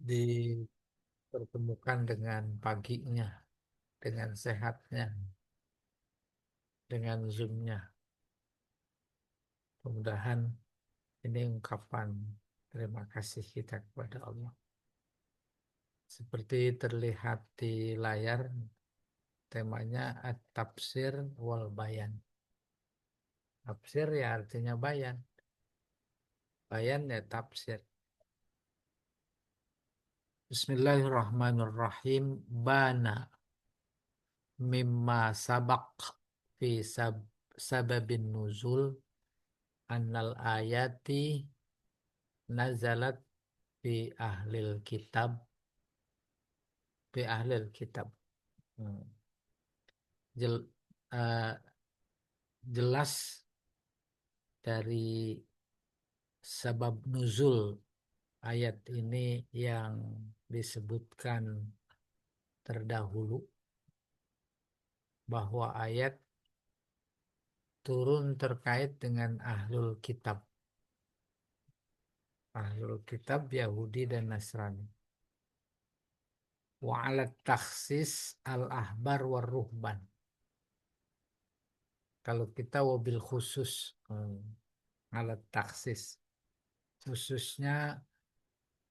dipertemukan dengan paginya, dengan sehatnya, dengan zoomnya. Mudah-mudahan ini ungkapan terima kasih kita kepada Allah. Seperti terlihat di layar, temanya At-Tafsir wal Bayan. Tafsir ya artinya bayan. Bayan ya tafsir. Bismillahirrahmanirrahim. Bana mimma sabak fi sababin nuzul annal ayati nazalat fi ahlil kitab fi ahlil kitab. Hmm. Jel- eh, Jelas dari sebab nuzul ayat ini yang disebutkan terdahulu bahwa ayat turun terkait dengan ahlul kitab. Ahlul kitab Yahudi dan Nasrani. Wa alat taksis al-ahbar war ruhban. Kalau kita wabil khusus alat taksis. Khususnya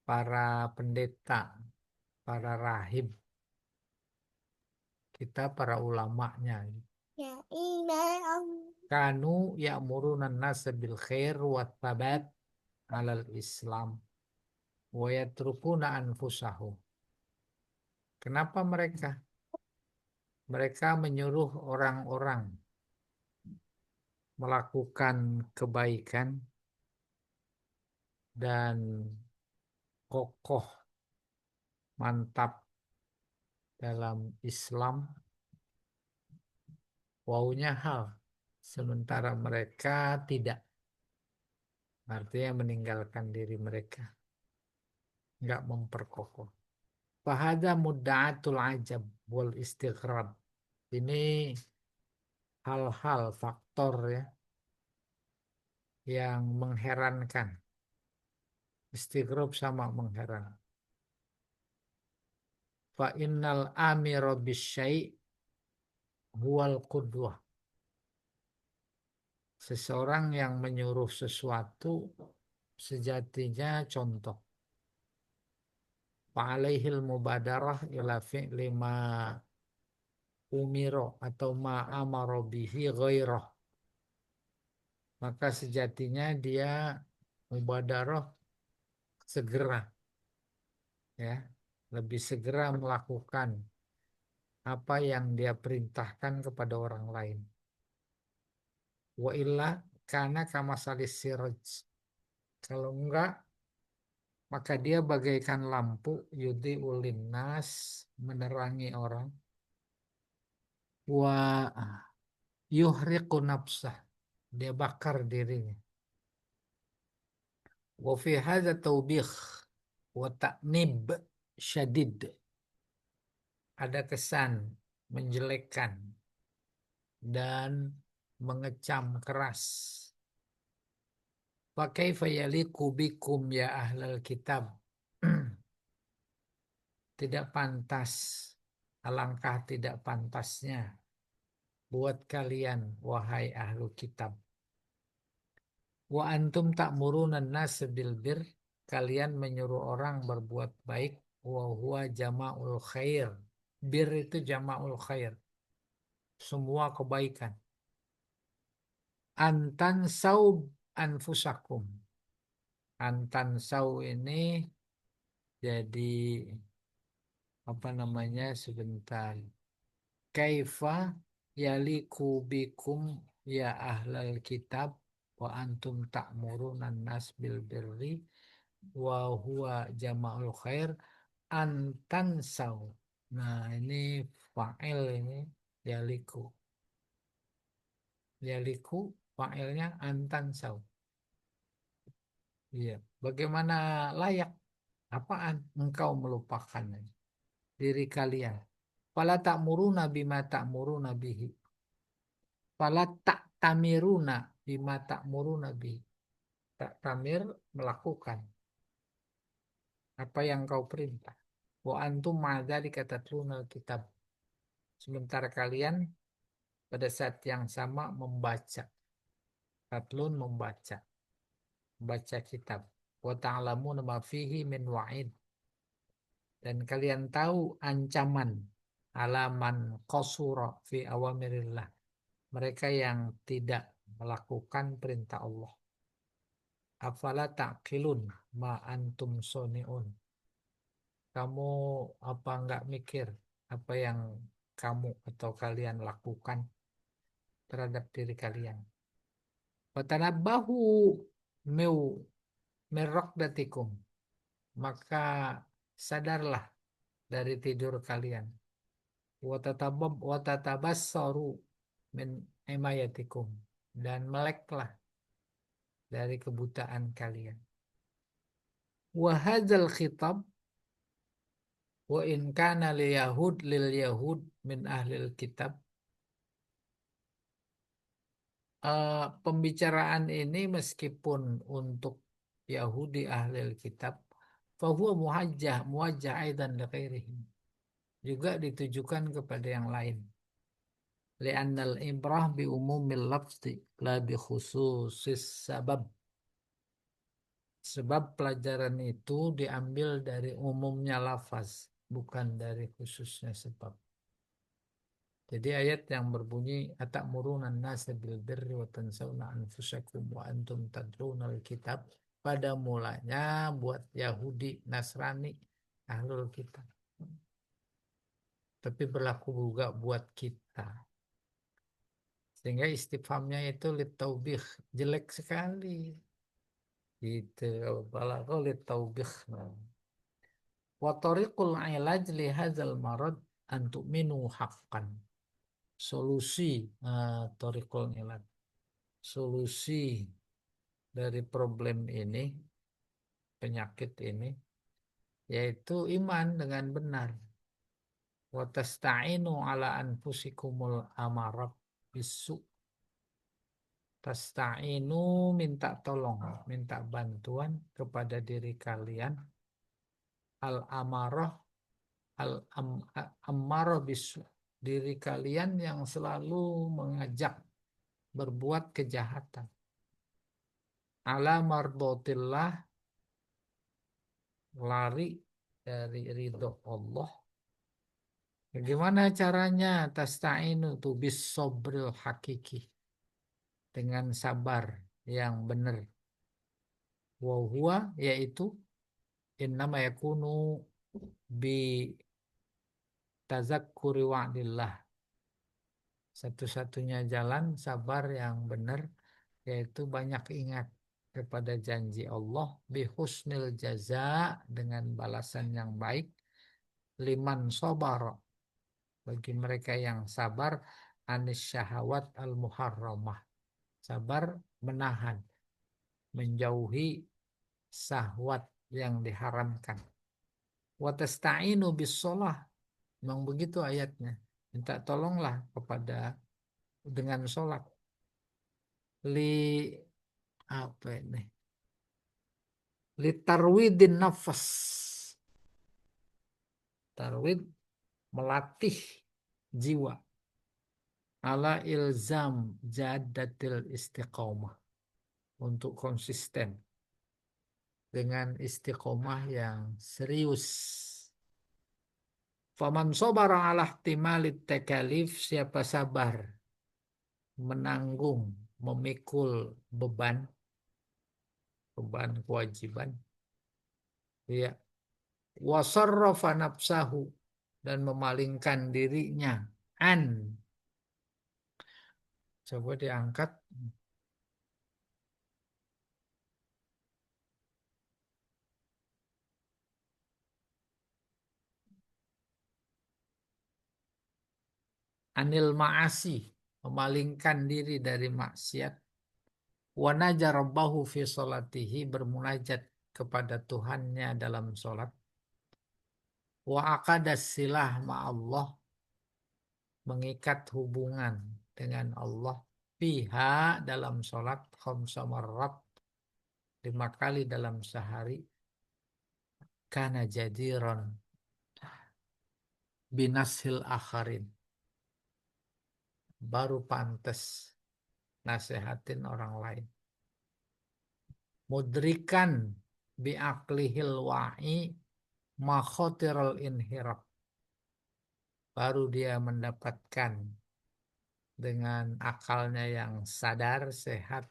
para pendeta, para rahib, kita para ulamanya. Ya, iya. Kanu ya'muruna an-nasa bil khair wa thabat 'alal Islam wa yatrukuna anfusahum. Kenapa mereka? Mereka menyuruh orang-orang melakukan kebaikan dan kokoh mantap dalam Islam. Waunya hal. Sementara mereka tidak. Artinya meninggalkan diri mereka. Enggak memperkokoh. Fahada mudda'atul ajab wal istighrab. Ini hal-hal faktor ya yang mengherankan. Istighrab sama mengheran. Fa innal amira bisyai' huwal qudwah. Seseorang yang menyuruh sesuatu sejatinya contoh. Fa'alaihil mubadarah ila fi'li ma umiro atau ma amaro bihi ghairah. Maka sejatinya dia mubadarah segera ya, lebih segera melakukan apa yang dia perintahkan kepada orang lain. Wa illa kana kama salis siraj. Kalau enggak, maka dia bagaikan lampu yudi ulinnas menerangi orang. Wa yuhriqu nafsah. Dia bakar dirinya. Wa fi hadza taubih wa ta'nib syadid. Ada kesan menjelekkan dan mengecam keras. Wa kaifa yaliqu bikum ya ahlal kitab. Tidak pantas, alangkah tidak pantasnya buat kalian wahai ahlu kitab. Wa antum ta'muruna an-nas bil bir. Kalian menyuruh orang berbuat baik. Wa huwa jama'ul khair. Bir itu jama'ul khair. Semua kebaikan. Antan saub anfusakum. Antan sau ini jadi apa namanya sebentar. Kaifa yaliku bikum ya ahlal kitab wa antum ta'murunan nas bil birri wa huwa jama'ul khair antan sau. Nah, ini fa'il ini yaliku. Yaliku fa'ilnya antan sau. Iya, bagaimana layak apaan engkau melupakan diri kalian? Fala ta'muruna bima ta'muruna bihi. Fala ta'tamiruna bima ta'muruna bihi. Ta'tamir melakukan. apa yang kau perintah. Wa antum ma'dzalika tatlunal kitab. Sementara kalian pada saat yang sama membaca. Tatlun membaca. Membaca kitab. Wa ta'lamuna ma fihi min wa'id. Dan kalian tahu ancaman alaman qasura fi awamirillah. Mereka yang tidak melakukan perintah Allah. Afala ta'qilun ma antum soni'un. Kamu apa enggak mikir apa yang kamu atau kalian lakukan terhadap diri kalian. Watanabbahu meu mirraqdatikum. Maka sadarlah dari tidur kalian. Watatabassaru min imayatikum. Dan meleklah dari kebutaan kalian. Wahadzal khitab wa in kana lil yahud min ahlil kitab. Pembicaraan ini meskipun untuk Yahudi ahlil kitab, fahuwa muwajjah aidan lighairihim. Juga ditujukan kepada yang lain. Li'annal ibrah bi umumil lafzi la bi khususis sabab. Sebab pelajaran itu diambil dari umumnya lafaz, bukan dari khususnya sebab. Jadi ayat yang berbunyi atamuruna nasa bil birri wa tansawna anfusakum wa antum tadrunal kitab, pada mulanya buat Yahudi, Nasrani, Ahlul Kitab. Tapi berlaku juga buat kita. Sehingga istifhamnya itu litaubih, jelek sekali. Gitu, berlaku litaubih. Wa tariqul ilaj li hadzal marad an tu'minu haqqan. Solusi tariqul ilaj. Solusi dari problem ini, penyakit ini, yaitu iman dengan benar. Wa tasta'inu ala anfusikumul amarat bisu. Tasta'inu minta tolong, minta bantuan kepada diri kalian. Al-amarah, al-ammarah bisu. Diri kalian yang selalu mengajak berbuat kejahatan. Ala mardotillah, lari dari ridho Allah. Bagaimana caranya? Tasta'inu tu bis sobril hakiki, dengan sabar yang benar. Wa huwa, yaitu innama yakunu bi tazakkuri wa'dillah. Satu-satunya jalan sabar yang benar yaitu banyak ingat kepada janji Allah bi husnil jaza, dengan balasan yang baik, liman sabar, bagi mereka yang sabar, anis syahwat al muharramah, sabar menahan, menjauhi syahwat yang diharamkan. Wa tasta'inu bis shalah, memang begitu ayatnya, minta tolonglah kepada dengan sholat. Li apa ini? Li tarwidin nafas. Tarwid, melatih jiwa. Ala ilzam jadatil istiqomah, untuk konsisten dengan istiqomah yang serius. Faman sobara ala ihtimalit takalif, siapa sabar menanggung, memikul beban kewajiban, ya, wasarrafa nafsahu, dan memalingkan dirinya, coba diangkat, anil ma'asi, memalingkan diri dari maksiat, wa naja rabbahu fi sholatihi, bermunajat kepada Tuhannya dalam sholat, wa aqadas silah ma'allah, mengikat hubungan dengan Allah, fiha, dalam sholat, khamsa marrat, 5 kali dalam sehari, kana jadiron binasil akharin. Baru pantas nasehatin orang lain. Mudrikan biaklihil wa'i makhotirul inhiraf. Baru dia mendapatkan dengan akalnya yang sadar, sehat,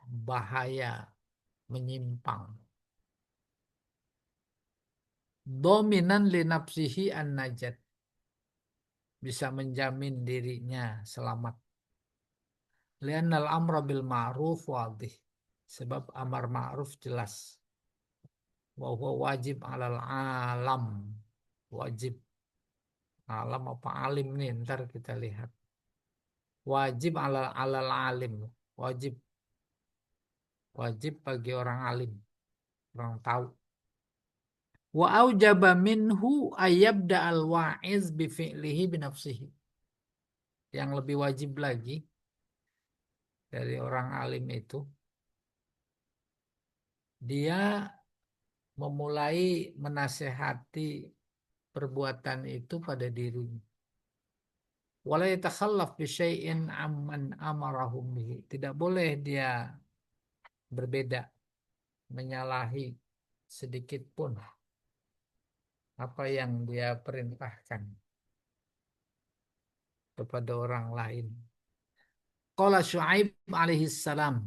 bahaya menyimpang. Dominan li nafsihi an najat, bisa menjamin dirinya selamat. Li'annal amra bil ma'ruf wadih, sebab amar ma'ruf jelas. Wa huwa wajib alal alam, wajib alam apa alim nih, ntar kita lihat. Wajib alal alim, wajib wajib bagi orang alim, orang tahu. Wa aujaba minhu ayyabda al wa'iz bi fi'lihi bi nafsihi. Yang lebih wajib lagi dari orang alim itu, dia memulai menasehati perbuatan itu pada dirinya. Wala yatakhallaf bi syai'in amman amarahum bihi. Tidak boleh dia berbeda, menyalahi sedikit pun apa yang dia perintahkan kepada orang lain. Qala Syuaib alaihi salam.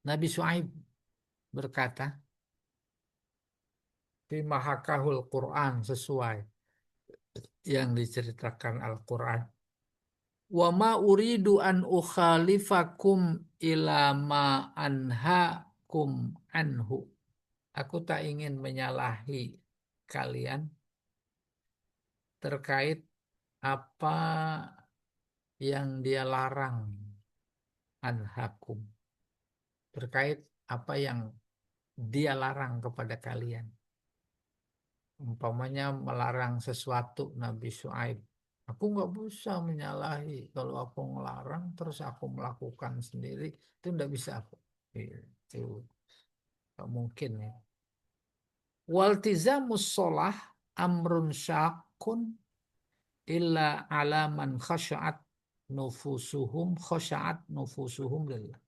Nabi Syuaib berkata, fi mahakahul Quran, sesuai yang diceritakan Al-Quran. Wa ma uridu an ukhalifakum ila ma anhakum anhu. Aku tak ingin menyalahi kalian terkait apa yang dia larang, anhakum, terkait apa yang dia larang kepada kalian. Umpamanya melarang sesuatu Nabi Syuaib. Aku nggak bisa menyalahi. Kalau aku ngelarang terus aku melakukan sendiri, itu nggak bisa aku. Itu nggak mungkin ya. Waltizamus sholah amrun syakun illa alaman khasyaat nufusuhum lillah.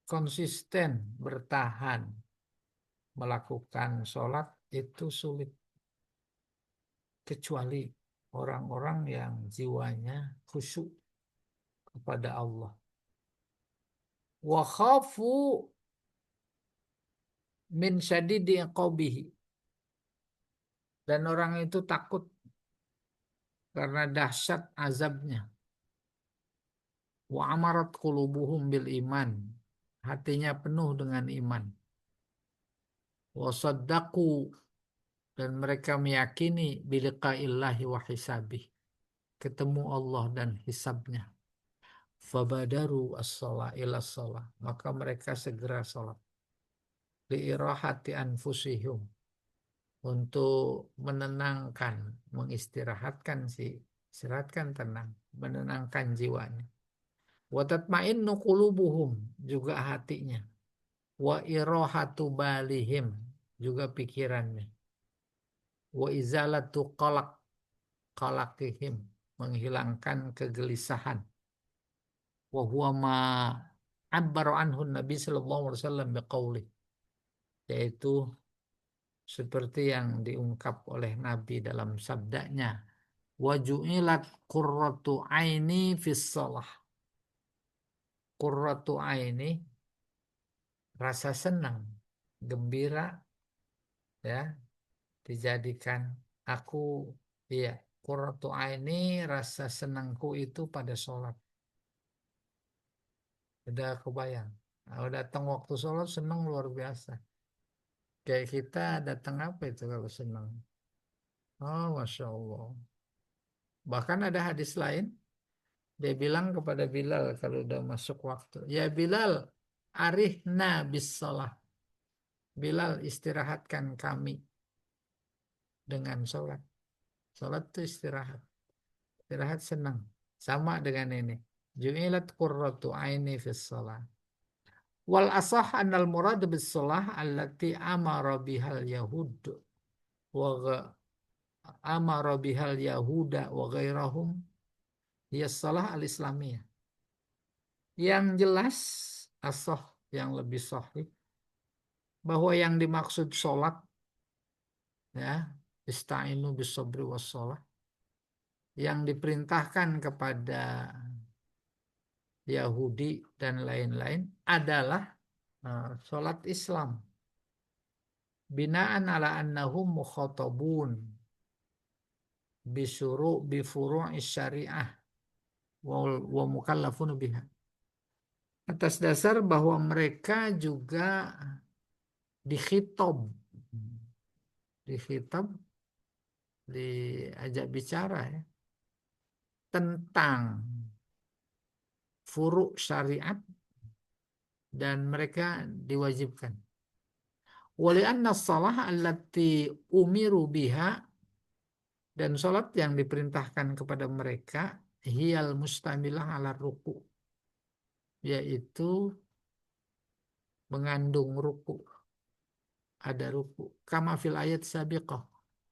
Konsisten bertahan melakukan sholat itu sulit, kecuali orang-orang yang jiwanya khusyuk kepada Allah. Wa khafu min syadidi iqabihi, dan orang itu takut karena dahsyat azabnya. Wa amarat qulubuhum bil iman, hatinya penuh dengan iman. Wa saddaqu, dan mereka meyakini biliqa'illahi wa hisabih, ketemu Allah dan hisabnya. Fabadaru as-shalah ila shalah, maka mereka segera salat. Liirahati anfusihum, untuk menenangkan, mengistirahatkan istirahatkan tenang, menenangkan jiwanya. Wa tatma'innu qulubuhum, juga hatinya. Wa irahatu balihim, juga pikirannya. Wa izalatu qalaqihim, menghilangkan kegelisahan. Wa huwa ma abbaru anhu Nabi sallallahu alaihi wasallam biqaulih, yaitu seperti yang diungkap oleh Nabi dalam sabdanya, wa ju'ilat qurratu aini fis shalah. Qurratu aini, rasa senang, gembira, ya, dijadikan aku, iya, qurratu aini, rasa senangku itu pada sholat. Udah kebayang. Nah, udah datang waktu sholat senang luar biasa. Kayak kita datang apa itu kalau senang? Oh, Masya Allah. Bahkan ada hadis lain, dia bilang kepada Bilal kalau udah masuk waktu, ya Bilal, arihna bis sholat. Bilal, istirahatkan kami dengan sholat. Sholat itu istirahat. Istirahat senang. Sama dengan ini. Ju'ilat qurratu aini fis sholat. Wal asah annal murad bis shalah allati amara bihal yahud wa amara bihal yahuda wa ghairahum hiya shalah al-islamiyah. Yang jelas asah yang lebih sahih bahwa yang dimaksud sholat ya ista'inu bis sabri was shalah yang diperintahkan kepada Yahudi dan lain-lain adalah sholat Islam. Binaan ala annahum mukhatabun bifuru'is syariah wa mukallafun biha. Atas dasar bahwa mereka juga dikhitab, dikhitab, diajak bicara ya, tentang furu' syariat dan mereka diwajibkan. Wali anna salah allati umiru biha dan sholat yang diperintahkan kepada mereka hiyal mustamilah ala ruku yaitu mengandung ruku, ada ruku kama fil ayat sabiqah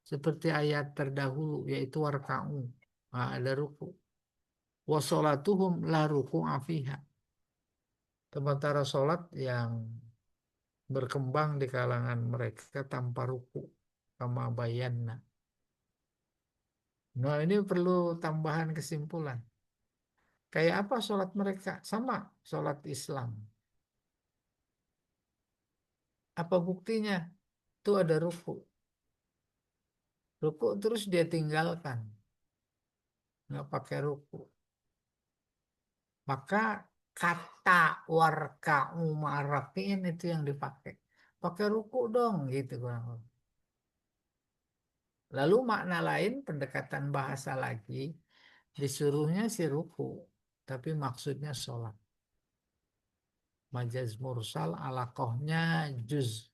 seperti ayat terdahulu yaitu warka'u, ada ruku wa sholatuhum la ruku'a fiha, sementara sholat yang berkembang di kalangan mereka tanpa ruku kama bayanna. Nah ini perlu tambahan kesimpulan. Kayak apa sholat mereka? Sama sholat Islam. Apa buktinya? Itu ada ruku. Ruku terus dia tinggalkan. Nggak pakai ruku. Maka kata warka'u ma'arafiin itu yang dipakai. Pakai ruku dong gitu kurang lebih. Lalu makna lain pendekatan bahasa lagi disuruhnya si ruku. Tapi maksudnya sholat. Majaz mursal alaqohnya juz.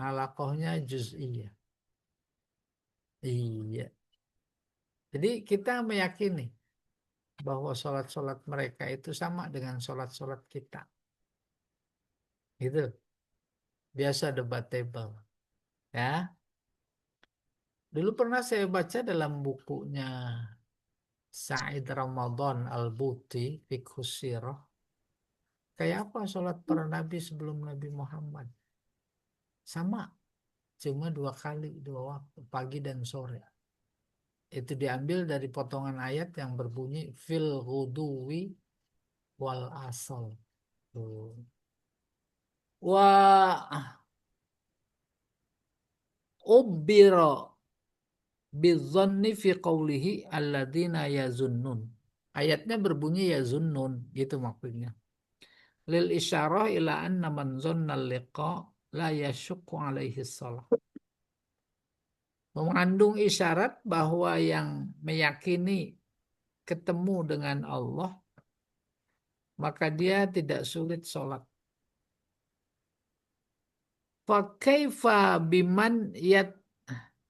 Alaqohnya juz'iyah. Iya. Jadi kita meyakini bahwa sholat-sholat mereka itu sama dengan sholat-sholat kita. Gitu. Biasa debatable. Ya. Dulu pernah saya baca dalam bukunya Said Ramadan Al-Buti, Fiqhus Sirah. Kayak apa sholat para nabi sebelum Nabi Muhammad? Sama. Cuma 2 kali, 2 waktu. Pagi dan sore. Itu diambil dari potongan ayat yang berbunyi fil ghuduwi wal asal. Tuh. Wa ubbira bidzanni fi qawlihi alladzina yazunnun. Ayatnya berbunyi yazunnun, gitu maksudnya. Lil isyarah ila anna man zanna liqa la yashukku alaihi shalah. Mengandung isyarat bahwa yang meyakini ketemu dengan Allah maka dia tidak sulit sholat. Fakaifa biman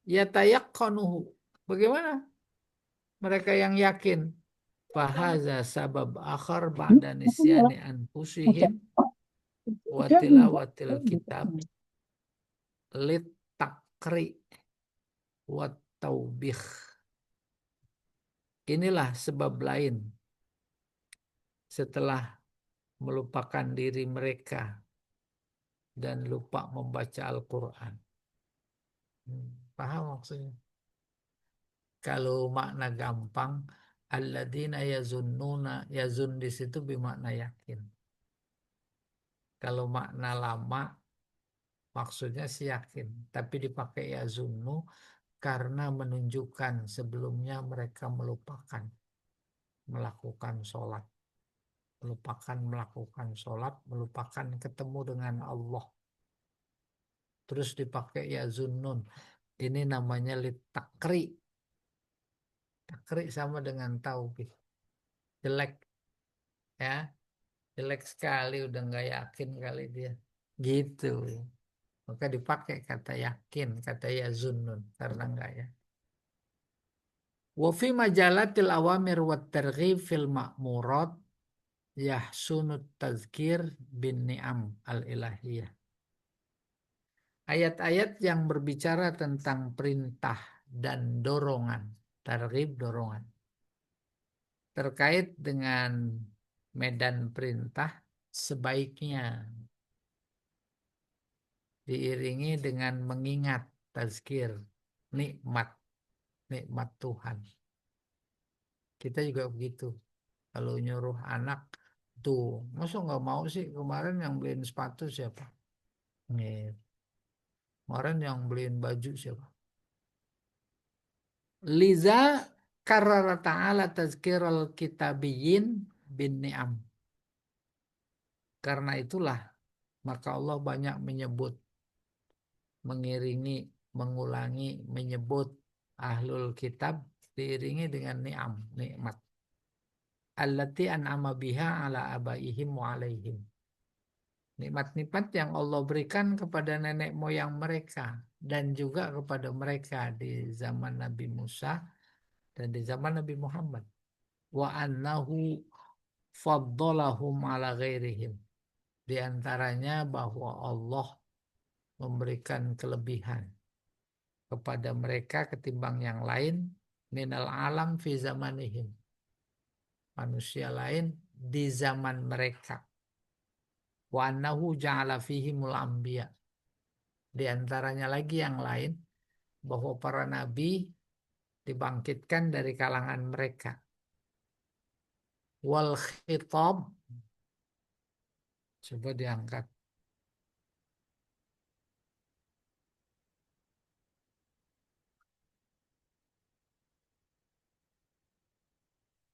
yatayaqqanuhu. Bagaimana mereka yang yakin? Fahaza sabab akhar ba'da nisyani anfusihim wa tilawatil kitab lit takri wa taubih. Inilah sebab lain setelah melupakan diri mereka dan lupa membaca Al-Quran. Paham maksudnya? Kalau makna gampang, alladzina yazunnuna, yazun di situ bermakna yakin. Kalau makna lama, maksudnya si yakin. Tapi dipakai yazunnu karena menunjukkan sebelumnya mereka melupakan melakukan sholat. Melupakan melakukan sholat, melupakan ketemu dengan Allah. Terus dipakai yazunnun. Ini namanya litakri. Takri sama dengan taubih. Jelek ya. Jelek sekali udah nggak yakin kali dia. Gitu. Maka dipakai kata yakin, kata yazunnun karena enggak ya. Wa fi majalatil awamir wat targhib fil ma'murat yahsunut tazkir bin ni'am al-ilahiyah. Ayat-ayat yang berbicara tentang perintah dan dorongan, targhib dorongan, terkait dengan medan perintah sebaiknya diiringi dengan mengingat tazkir nikmat nikmat Tuhan. Kita juga begitu. Kalau nyuruh anak tuh, masa nggak mau sih, kemarin yang beliin sepatu siapa? Nih, kemarin yang beliin baju siapa? Liza karara ta'ala tazkiral kitabiyin bin ni'am. Karena itulah maka Allah banyak menyebut, mengiringi, mengulangi, menyebut ahlul kitab diiringi dengan ni'am, nikmat. Allati an'ama biha ala abaihim wa alaihim. Nikmat-nikmat yang Allah berikan kepada nenek moyang mereka dan juga kepada mereka di zaman Nabi Musa dan di zaman Nabi Muhammad. Wa annahu faddalahum ala ghairihim. Di antaranya bahwa Allah memberikan kelebihan kepada mereka ketimbang yang lain minal alam fi zamanihim. Manusia lain di zaman mereka. Wa annahu ja'ala fihimul anbiya. Di antaranya lagi yang lain bahwa para nabi dibangkitkan dari kalangan mereka. Wal khitab, coba diangkat.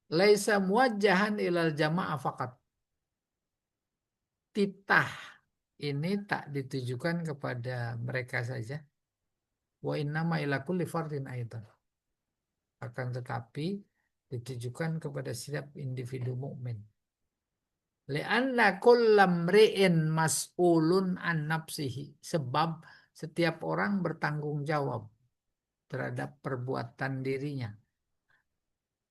Laisa muwajjahan ilal jamaah faqat. Titah ini tak ditujukan kepada mereka saja. Wa innama ila kulli fardin aidan. Akan tetapi ditujukan kepada setiap individu mukmin. Li'anna kullam ri'in mas'ulun an nafsihi. Sebab setiap orang bertanggung jawab terhadap perbuatan dirinya.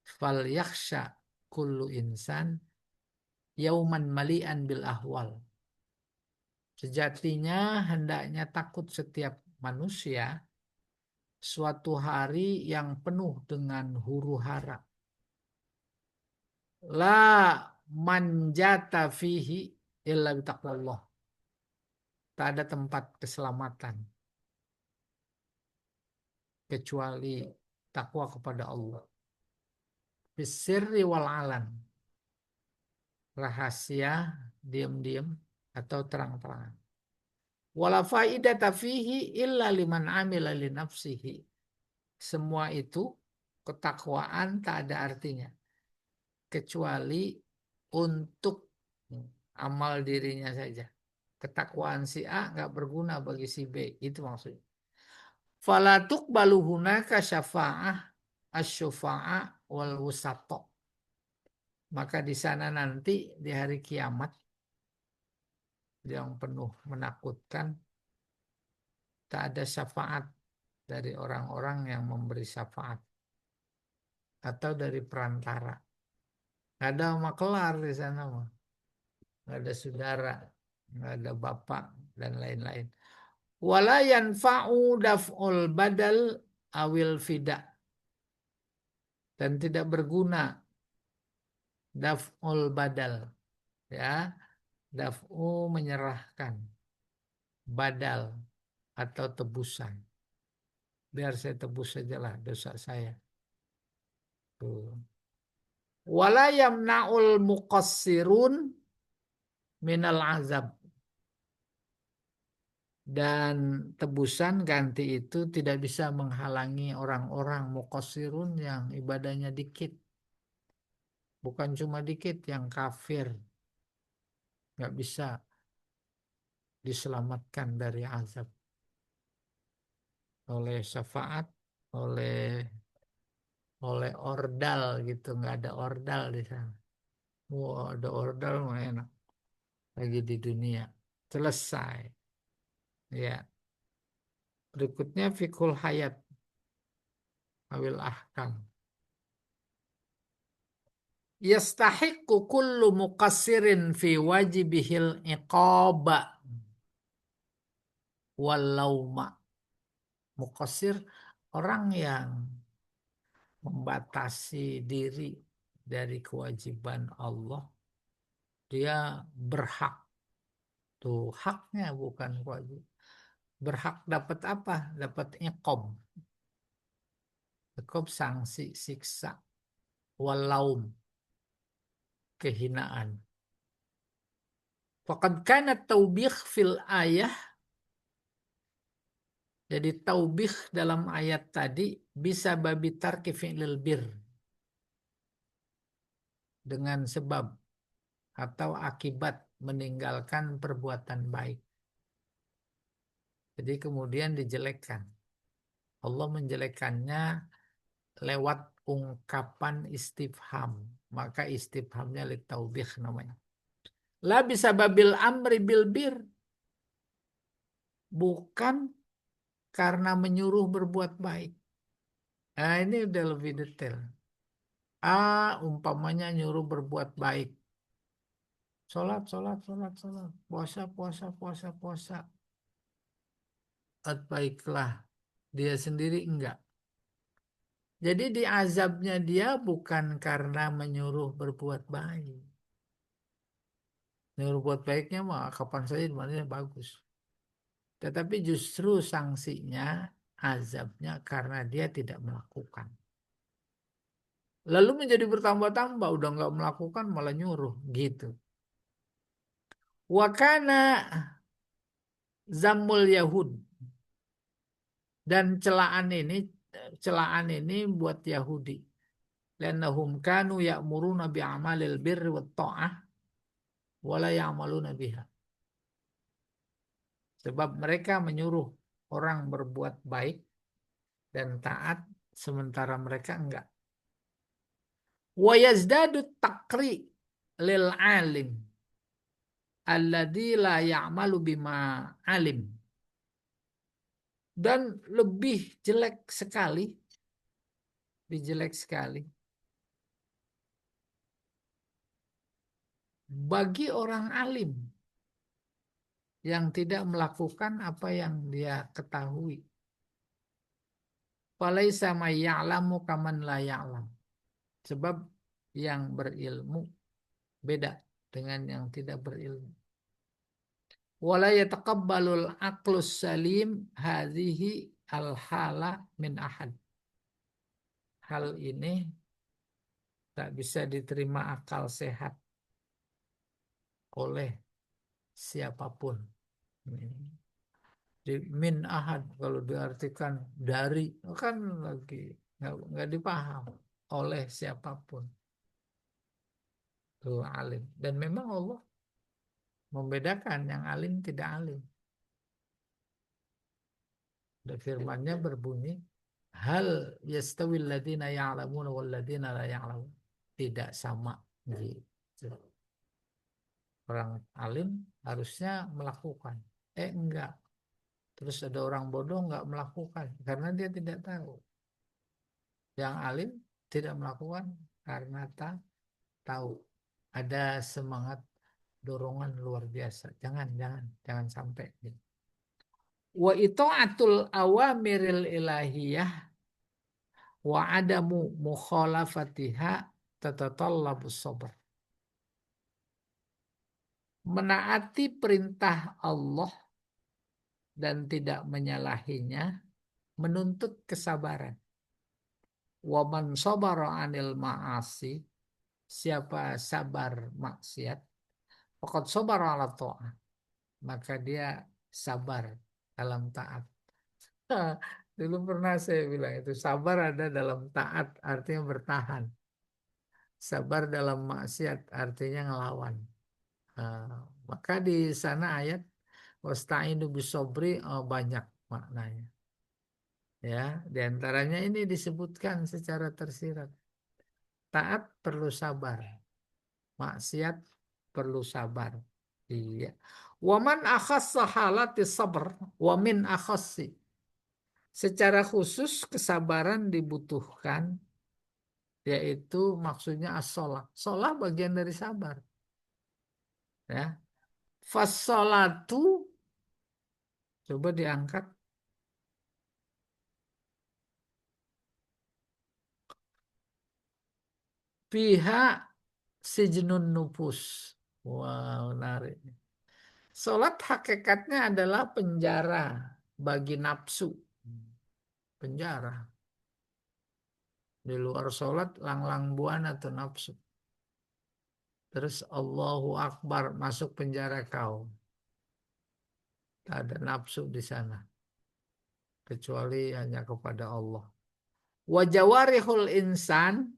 Fal yakhsha kullu insan yauman mali'an bil ahwal. Sejatinya hendaknya takut setiap manusia suatu hari yang penuh dengan huru-hara. La manjata fihi illa bitaqwallah. Tak ada tempat keselamatan kecuali takwa kepada Allah. Bisirri wal alan. Rahasia, diam-diam, atau terang-terangan. Wala faidata fihi illa liman amila li nafsihi. Semua itu ketakwaan tak ada artinya kecuali untuk amal dirinya saja. Ketakwaan si A nggak berguna bagi si B, itu maksudnya. Fala tuqbalu hunaka syafa'ah asy-syufa'a wal wusata. Maka di sana nanti di hari kiamat yang penuh menakutkan, tak ada syafaat dari orang-orang yang memberi syafaat atau dari perantara. Nggak ada makelar di sana mah. Nggak ada saudara, nggak ada bapak dan lain-lain. Wala yanfa'u daf'ul badal awil fida. Dan tidak berguna daf'ul badal. Ya, daf'u menyerahkan. Badal atau tebusan. Biar saya tebus sajalah dosa saya. Tuh. Wala yamna'ul muqassirun minal azab. Dan tebusan ganti itu tidak bisa menghalangi orang-orang muqassirun yang ibadahnya dikit. Bukan cuma dikit, yang kafir. Nggak bisa diselamatkan dari azab. Oleh syafaat, oleh ordal gitu. Nggak ada ordal di sana. Wah, ada ordal mah enak. Lagi di dunia. Selesai. Ya. Berikutnya fikul hayat awil ahkam. yastahiqqu kullu muqassirin fi wajibihil iqaba wal lauma. Muqassir orang yang membatasi diri dari kewajiban Allah, dia berhak. Tuh haknya bukan wajib. Berhak dapat apa? Dapat iqab. Iqab sanksi, siksa. Walaum, kehinaan. Faqad kana taubih fil ayah. Jadi taubih dalam ayat tadi bisa babi tarki fi'lil bir. Dengan sebab atau akibat meninggalkan perbuatan baik. Jadi kemudian dijelekkan. Allah menjelekkannya lewat ungkapan istifham. Maka istifhamnya litaubih namanya. La bisa babil amri bil bir. Bukan karena menyuruh berbuat baik. Nah ini udah lebih detail. Umpamanya nyuruh berbuat baik. Sholat, sholat, sholat, sholat. Puasa, puasa, puasa, puasa. Baiklah. Dia sendiri enggak. Jadi diazabnya dia bukan karena menyuruh berbuat baik. Menyuruh berbuat baiknya mah kapan saja dimana bagus. Tetapi justru sanksinya, azabnya karena dia tidak melakukan. Lalu menjadi bertambah-tambah, udah nggak melakukan malah nyuruh gitu. Wakana zamul Yahud, dan celaan ini buat Yahudi. Lannahum kanu ya'muruna bi'amalil birri wat ta'ah wala ya'maluna biha. Sebab mereka menyuruh orang berbuat baik dan taat sementara mereka enggak. Wa yazdadu taqri lil alim alladzi la ya'malu bima alim. Dan lebih jelek sekali, bagi orang alim yang tidak melakukan apa yang dia ketahui. Falaisa may ya'lamu kaman la ya'lam. Sebab yang berilmu beda dengan yang tidak berilmu. Wala yataqabbalul aqlus salim hadhihi al-hala min ahad. Hal ini tak bisa diterima akal sehat oleh siapapun. Min ahad kalau diartikan dari, kan lagi nggak dipaham oleh siapapun. Tuh alim. Dan memang Allah membedakan yang alim tidak alim. Dan firman-Nya berbunyi, hal yastawil ladina ya'lamuna wal ladina la ya'lamun. Tidak sama gitu. Orang alim harusnya melakukan. Enggak. Terus ada orang bodoh enggak melakukan karena dia tidak tahu. Yang alim tidak melakukan karena tahu. Ada semangat dorongan luar biasa. Jangan sampai. Wa ita'atul awamiril ilahiyah wa adamu mukhalafatiha tatatallabus sabr. Menaati perintah Allah dan tidak menyalahinya menuntut kesabaran. Wa man sabara 'anil ma'asi, siapa sabar maksiat, faqad sabara 'ala ta'ah, maka dia sabar dalam taat. Dulu pernah saya bilang itu sabar ada dalam taat artinya bertahan. Sabar dalam maksiat artinya ngelawan. Maka di sana ayat wasta'inu bisobri banyak maknanya. Ya, di antaranya ini disebutkan secara tersirat. Taat perlu sabar, maksiat perlu sabar. Iya. Waman akhassa halati sabr, wamin akhassi. Secara khusus kesabaran dibutuhkan yaitu maksudnya as-sholah. Sholah bagian dari sabar. Ya. Fas-sholatu, coba diangkat. Pihak sijnun nufus. Wow, menarik. Sholat hakikatnya adalah penjara bagi nafsu. Penjara. Di luar sholat, langlang buana atau nafsu. Terus Allahu Akbar, masuk penjara kau. Tak ada nafsu di sana. Kecuali hanya kepada Allah. Wajawarihul insan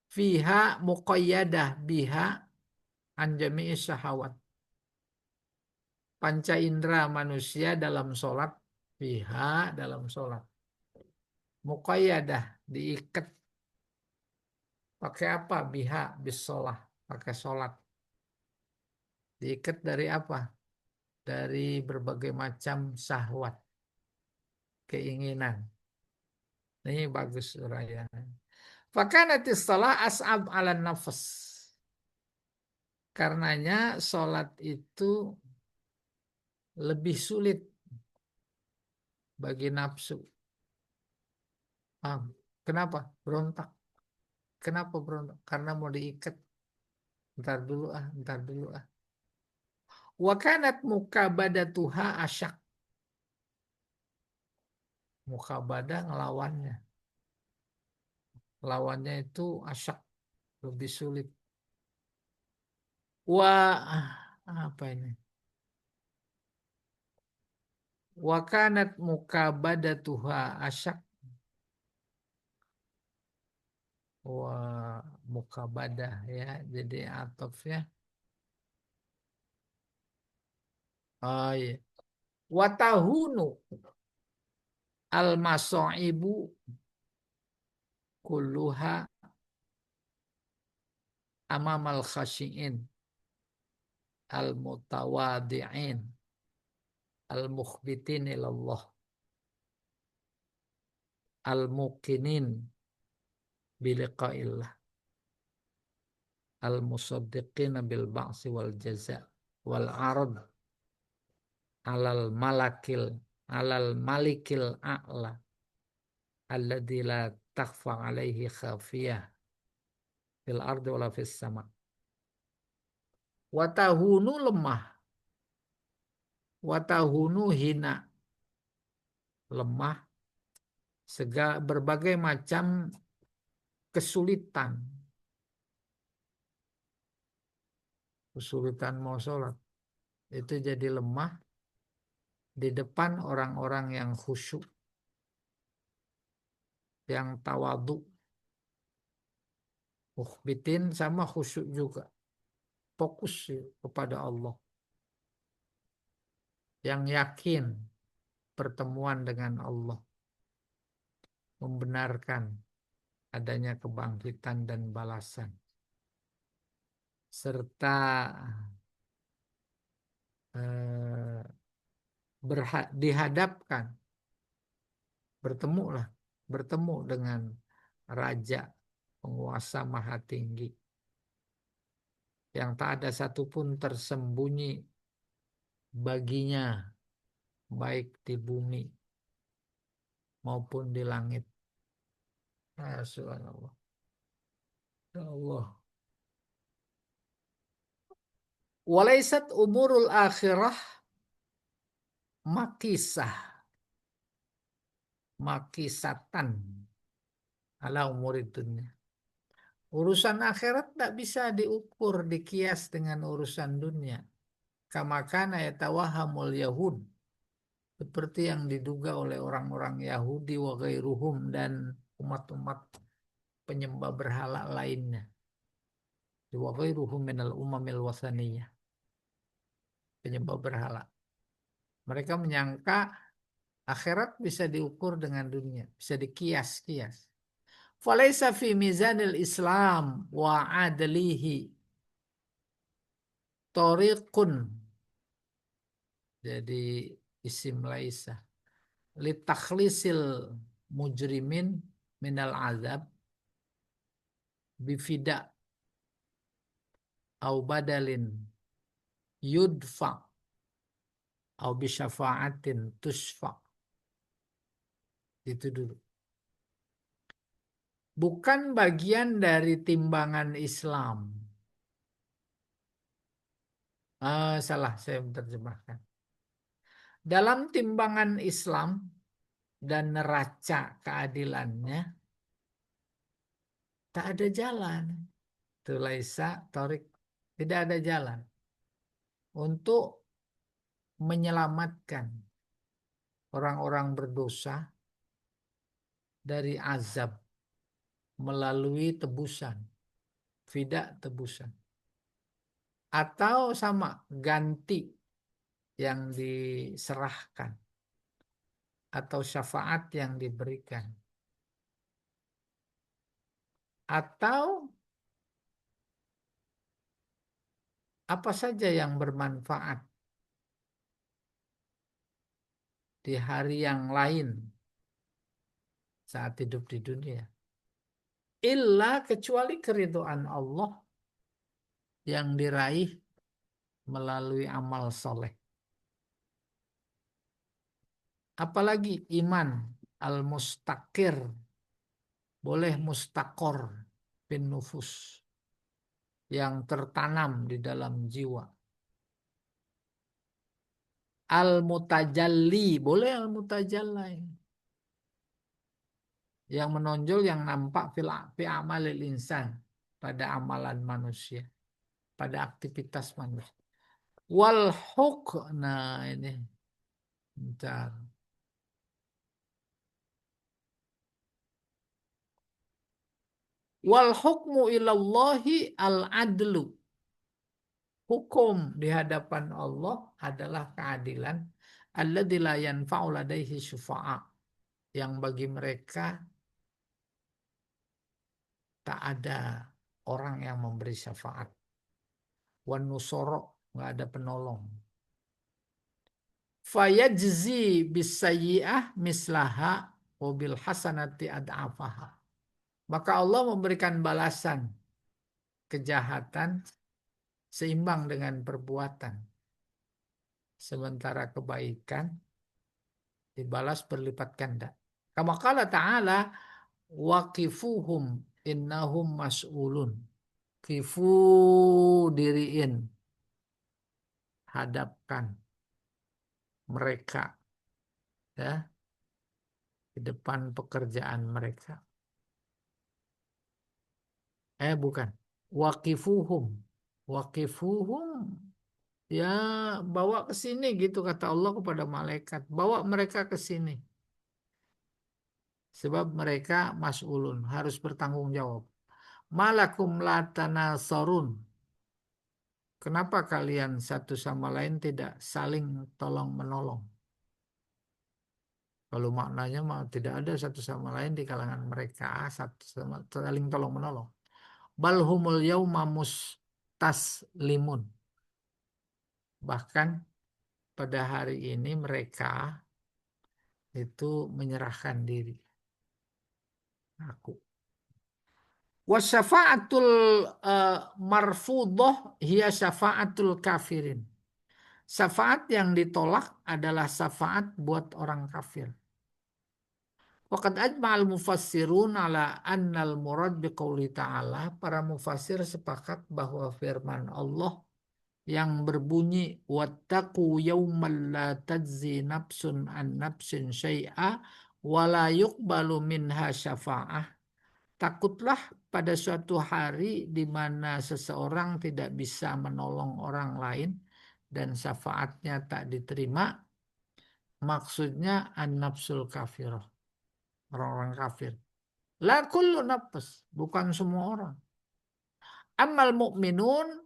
fiha muqayyadah biha an jami'i syahawat. Panca indera manusia dalam sholat, fiha dalam sholat. Muqayyadah, diikat. Pakai apa? Biha, bis sholah. Pakai sholat. Diikat dari apa? Dari berbagai macam syahwat, keinginan. Ini bagus uraian. Fakanatis shalah as'ab ala nafas. Karenanya sholat itu lebih sulit bagi nafsu. Paham? Kenapa? Berontak. Kenapa berontak? Karena mau diikat. Ntar dulu ah, ntar dulu ah. Wakanat mukabadatuha asyak. Mukabadah ngelawannya. Lawannya itu asyak. Lebih sulit. Apa ini? Wakanat mukabadatuha asyak. Mukabadah ya. Jadi atofnya. Oh iya. Watahunu al-maso'ibu kulluha amamal khashi'in al-mutawadi'in al-mukhbitin ilallah al-muqinin biliqa'illah al-musaddiqina bil ba'si wal jaza wal arad alal malikil a'la alladzi la takhfa alaihi khafiyah fil ardi wala fis sama. Watahunu lemah, watahunu hina, lemah, segala berbagai macam kesulitan, kesulitan mau sholat itu jadi lemah di depan orang-orang yang khusyuk, yang tawadu, mukhbitin sama khusyuk juga, fokus kepada Allah, yang yakin pertemuan dengan Allah, membenarkan adanya kebangkitan dan balasan, serta dihadapkan, bertemu dengan Raja penguasa maha tinggi yang tak ada satupun tersembunyi baginya baik di bumi maupun di langit. Ya, subhanallah. Ya Allah. Walaisat umurul akhirah makisatan ala umurid dunia. Urusan akhirat tak bisa diukur, dikias dengan urusan dunia. Kama kana yatawahamul yahud. Seperti yang diduga oleh orang-orang Yahudi wa ghairuhum dan umat-umat penyembah berhala lainnya. Wa ghairuhum minal umamil wasaniyah. Penyembah berhala. Mereka menyangka akhirat bisa diukur dengan dunia, bisa dikias-kias. Falaisa fi mizanil Islam wa adlihi tariqun. Jadi isim laisa. Litakhlisil mujrimin minal azab bifida au badalin yudfa au bisyafaatin tusfa. Itu dulu. Bukan bagian dari timbangan Islam. Salah saya menerjemahkan. Dalam timbangan Islam dan neraca keadilannya, tak ada jalan. Tulaisa torik, tidak ada jalan untuk menyelamatkan orang-orang berdosa dari azab melalui tebusan, fidak tebusan. Atau sama ganti yang diserahkan atau syafaat yang diberikan. Atau apa saja yang bermanfaat di hari yang lain saat hidup di dunia. Illa kecuali keridhaan Allah yang diraih melalui amal soleh. Apalagi iman al-mustakir, boleh mustakor bin nufus, yang tertanam di dalam jiwa. Al-mutajalli, boleh al-mutajalli, yang menonjol, yang nampak fi amalil insan, pada amalan manusia, pada aktivitas manusia. Wal huk, nah ini bentar. Wal hukmu ilallahi al adlu. Hukum di hadapan Allah adalah keadilan. Alladzi la yanfa'u ladaihi syufa'a, yang bagi mereka tak ada orang yang memberi syafaat. Wan nusoro, nggak ada penolong. Fayajzi bisayyi'ah mislaha wabil hasanati ad'afaha. Maka Allah memberikan balasan kejahatan seimbang dengan perbuatan. Sementara kebaikan dibalas berlipat ganda. Kama qala ta'ala waqifuhum innahum mas'ulun. Kifu, diriin, hadapkan mereka, ya, di depan pekerjaan mereka. Bukan. Waqifuhum. Waqifuhum, ya, bawa ke sini gitu kata Allah kepada malaikat. Bawa mereka ke sini. Sebab mereka mas'ulun, harus bertanggung jawab. Malakum la tanasarun. Kenapa kalian satu sama lain tidak saling tolong menolong? Kalau maknanya tidak ada satu sama lain di kalangan mereka satu sama saling tolong menolong. Bal humul yauma mustaslimun. Bahkan pada hari ini mereka itu menyerahkan diri. Aku. Wasyafa'atul marfudhah hiya syafa'atul kafirin. Syafaat yang ditolak adalah syafaat buat orang kafir. Waqad ajma'al mufassirun ala annal murad biqauli ta'ala. Para mufassir sepakat bahwa firman Allah yang berbunyi wattaqu yawman la tajzi nafsun an nafsin syai'a wa la yuqbalu minha syafa'ah. Takutlah pada suatu hari di mana seseorang tidak bisa menolong orang lain dan syafaatnya tak diterima. Maksudnya an-nafsul kafirah, orang-orang kafir. La kullu nafs, bukan semua orang. Amal mu'minun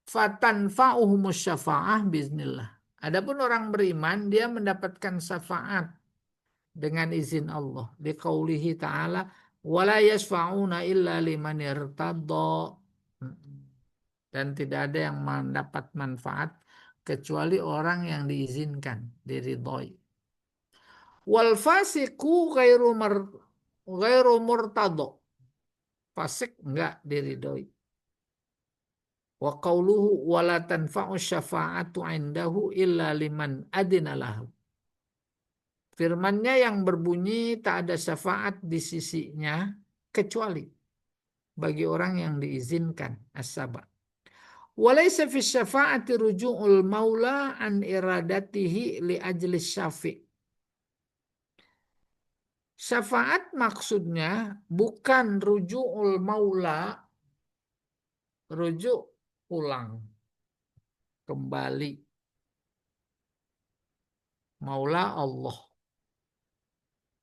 fatanfa'uhumus syafa'ah biiznillah. Adapun orang beriman, dia mendapatkan syafaat dengan izin Allah. Liqaulihi ta'ala, wala yasfa'una illa liman irtadha. Dan tidak ada yang mendapat manfaat kecuali orang yang diizinkan, diridhoi. Wal fasiqu ghairu ghairu murtado. Fasik enggak diridhoi. Wa qauluhu wala tanfa'u syafa'atu 'indahu illa liman adina lahu. Firman-Nya yang berbunyi tak ada syafaat di sisinya kecuali bagi orang yang diizinkan as-sabab. Walaysa fi syafa'ati ruju'ul maula an iradatihi li ajli syafi'. Syafaat maksudnya bukan ruju'ul maula, rujuk ulang, kembali. Maula Allah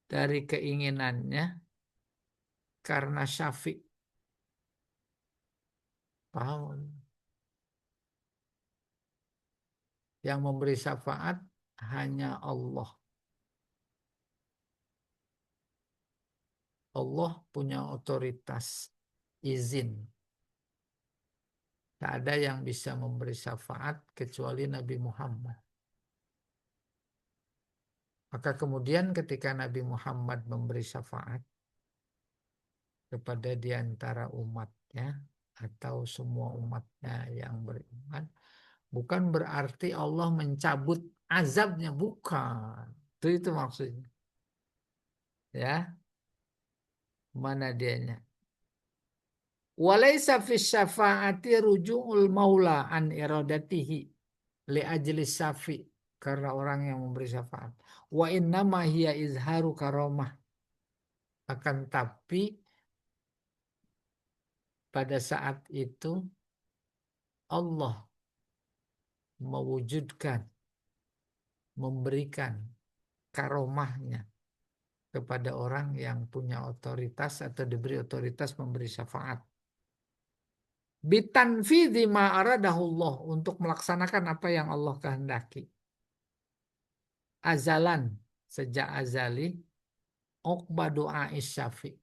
dari keinginannya karena syafi'. Paham? Yang memberi syafaat hanya Allah. Allah punya otoritas izin. Tak ada yang bisa memberi syafaat kecuali Nabi Muhammad. Maka kemudian ketika Nabi Muhammad memberi syafaat kepada di antara umatnya atau semua umatnya yang beriman, bukan berarti Allah mencabut azabnya, bukan. Itu maksudnya. Ya, mana dianya? Walaysa fi syafaati ruju'ul maula an iradatihi li ajli syafi, karena orang yang memberi syafaat. Wa innama hiya izharu karomah. Akan tapi pada saat itu Allah mewujudkan, memberikan karomahnya kepada orang yang punya otoritas atau diberi otoritas memberi syafaat. Bitanfidhi ma aradahullah, untuk melaksanakan apa yang Allah kehendaki. Azalan, sejak azali, uqba doa isyafi.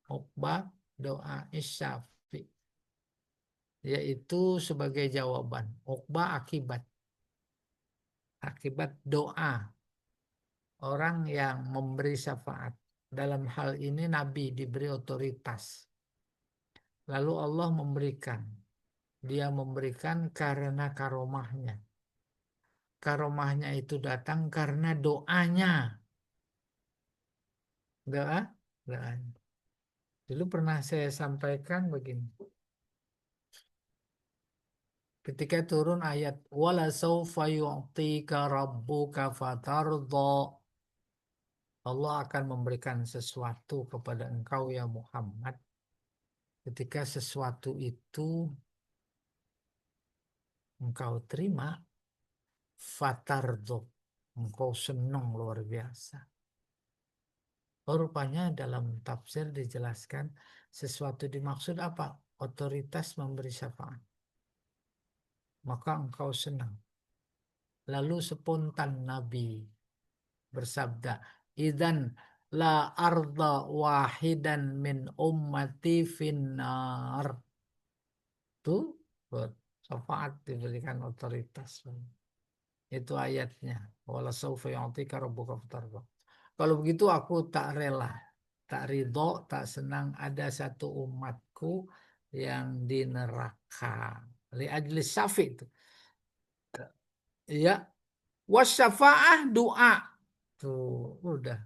Uqba doa isyafi. Yaitu sebagai jawaban. Uqba akibat. Akibat doa orang yang memberi syafaat. Dalam hal ini Nabi diberi otoritas. Lalu Allah memberikan. Dia memberikan karena karomahnya. Karomahnya itu datang karena doanya. Doa, doa. Dulu pernah saya sampaikan begini. Ketika turun ayat wala saufa yu'tika rabbuka fatardha. Allah akan memberikan sesuatu kepada engkau ya Muhammad. Ketika sesuatu itu engkau terima, fatardha. Engkau senang luar biasa. Oh, rupanya dalam tafsir dijelaskan sesuatu dimaksud apa? Otoritas memberi syafaat. Maka engkau senang. Lalu spontan Nabi bersabda, idzan la arda wahidan min ummati finnar. Tuh, syafaat diberikan otoritas. Itu ayatnya. Wala saufa yu'tika rabbuka fatarda. Kalau begitu aku tak rela, tak ridho, tak senang ada satu umatku yang di neraka. Li ajli syafi' itu. Ya, wasyafa'ah doa. Tuh, udah.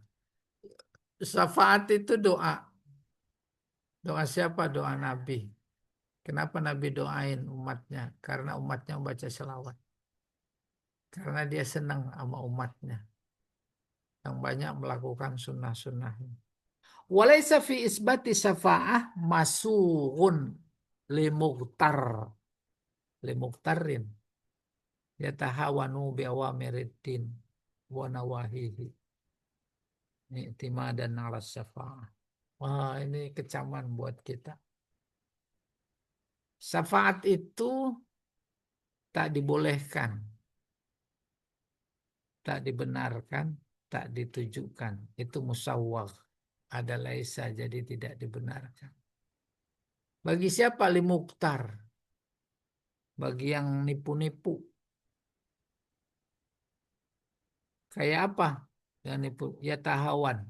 Syafaat itu doa. Doa siapa? Doa Nabi. Kenapa Nabi doain umatnya? Karena umatnya membaca selawat. Karena dia senang sama umatnya yang banyak melakukan sunnah-sunnahnya. Walaysa fi isbati syafa'ah masughun limughtar limughtarin yatahawanu bi awamiriddin wa nawahihi i'timadan 'ala syafa'ah. Wah, ini kecaman buat kita. Syafaat itu tak dibolehkan, tak dibenarkan, tak ditujukan. Itu musawwagh. Ada laisa, jadi tidak dibenarkan. Bagi siapa limuktar? Bagi yang nipu-nipu. Kayak apa yang nipu? Ya tahawan.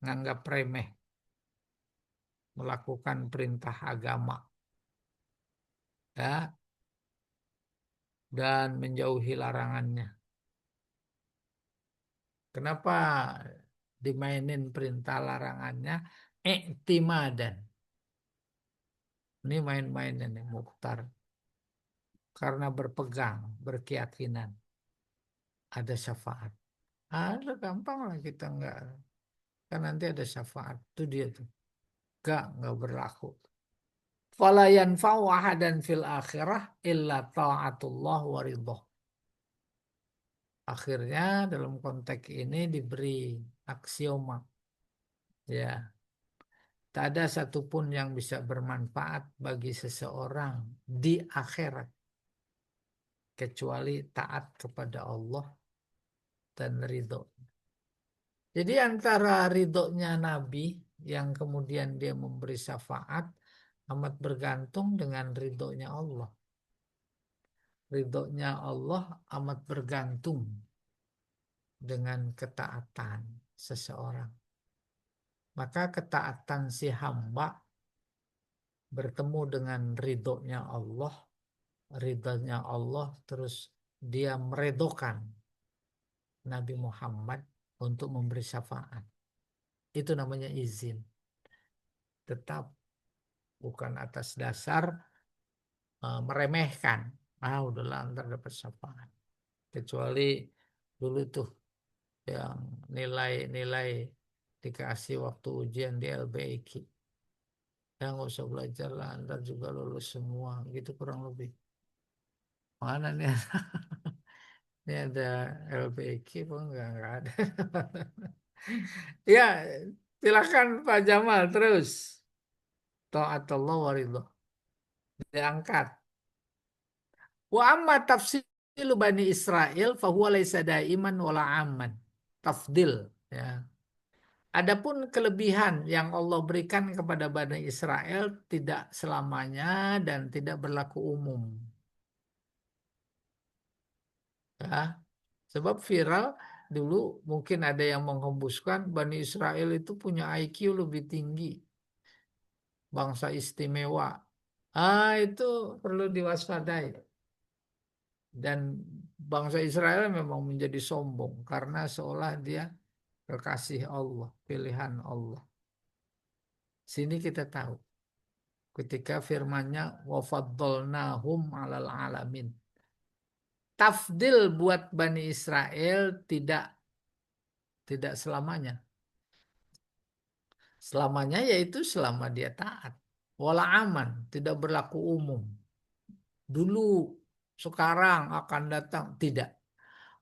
nganggap remeh melakukan perintah agama, ya, dan menjauhi larangannya. Kenapa dimainin perintah larangannya? Iktimadan. Ini main-mainan nih Mukhtar. Karena berpegang, berkeyakinan ada syafaat. Ada gampang lah kita nggak. Kan nanti ada syafaat. Itu dia tuh. Nggak berlaku. Fala yanfa'u ahadan fil akhirah illa ta'atullah wa ridho. Akhirnya dalam konteks ini diberi aksioma. Ya, tak ada satupun yang bisa bermanfaat bagi seseorang di akhirat kecuali taat kepada Allah dan ridho. Jadi antara ridhonya Nabi yang kemudian dia memberi syafaat amat bergantung dengan ridhonya Allah. Ridhonya Allah amat bergantung dengan ketaatan seseorang. Maka ketaatan si hamba bertemu dengan ridhonya Allah terus dia meredokan Nabi Muhammad untuk memberi syafaat. Itu namanya izin. Tetap bukan atas dasar meremehkan. Ah, udahlah ntar dapat syafaat. Kecuali dulu tuh yang nilai-nilai dikasih waktu ujian di LBIQ. Ya nggak usah belajar lah, ntar juga lulus semua. Gitu kurang lebih. Mana nih? Ini ada LBIQ apa enggak ada. Ya, silakan Pak Jamal terus. Ta'atullah wa ridho. Diangkat. Wa amma tafsilu Bani Israel fahuwa laisa daiman wala amman. Tafdil. Ya. Adapun kelebihan yang Allah berikan kepada Bani Israel tidak selamanya dan tidak berlaku umum. Ya. Sebab viral dulu mungkin ada yang menghembuskan Bani Israel itu punya IQ lebih tinggi. Bangsa istimewa. Ah, itu perlu diwaspadai. Dan bangsa Israel memang menjadi sombong karena seolah dia kekasih Allah, pilihan Allah. Sini kita tahu ketika firman-Nya wa faddalnahum 'alal alamin. Tafdil buat Bani Israel tidak selamanya. Selamanya yaitu selama dia taat. Wala aman, tidak berlaku umum. Dulu, sekarang akan datang, tidak.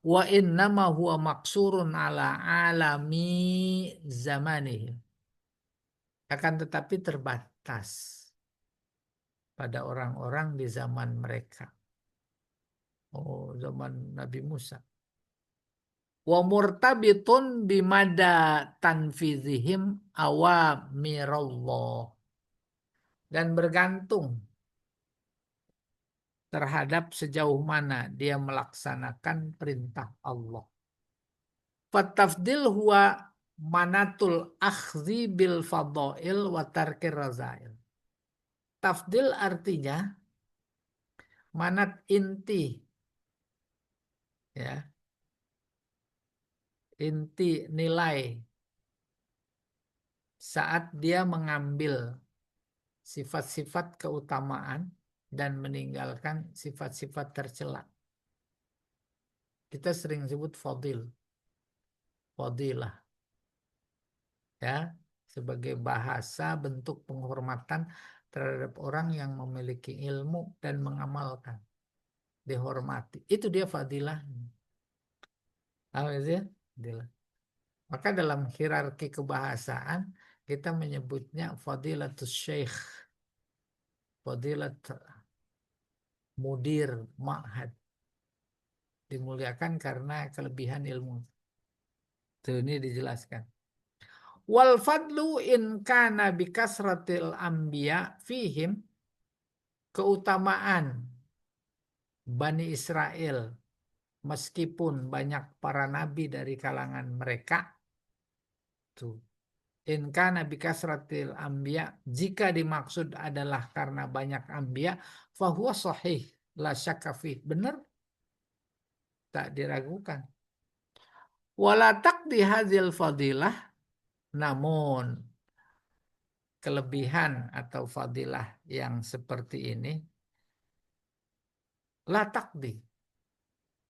Wa innama huwa maksurun ala alami zamanihi. Akan tetapi terbatas pada orang-orang di zaman mereka. Oh, zaman Nabi Musa. Wa murtabitun bimada tanfizihim awamirallah. Dan bergantung terhadap sejauh mana dia melaksanakan perintah Allah. Fatafdil huwa manatul akhzi bil fadail wa tarkir razail. Tafdil artinya manat inti, ya, inti nilai saat dia mengambil sifat-sifat keutamaan dan meninggalkan sifat-sifat tercela. Kita sering sebut fadilah, ya, sebagai bahasa bentuk penghormatan terhadap orang yang memiliki ilmu dan mengamalkan, dihormati. Itu dia fadilah. Apa itu ya? Fadilah. Maka dalam hierarki kebahasaan kita menyebutnya fadilatus syekh, fadilat mudir ma'had. Dimuliakan karena kelebihan ilmu. Tuh ini dijelaskan. Wal fadlu in kana bikasratil anbiya fihim, keutamaan Bani Israel meskipun banyak para nabi dari kalangan mereka tuh In kana bikasratil anbiya, jika dimaksud adalah karena banyak anbiya, fahuwa sahih la syakka fih. Benar, tak diragukan. Wala taqdi hadzal fadilah, namun kelebihan atau fadilah yang seperti ini la taqdi,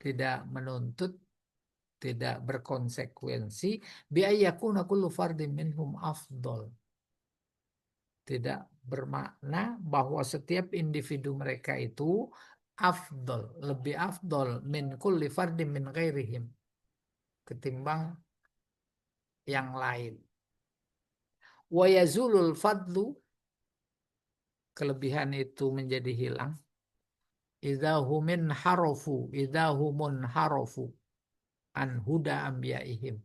tidak menuntut, tidak berkonsekuensi biayyakuna kullu fardin minhum afdol. Tidak bermakna bahwa setiap individu mereka itu afdol, lebih afdol min kulli fardin min ghairihim, ketimbang yang lain. Wa yazulul fadlu, kelebihan itu menjadi hilang. Idzahumun harofu an huda ambiyaihim.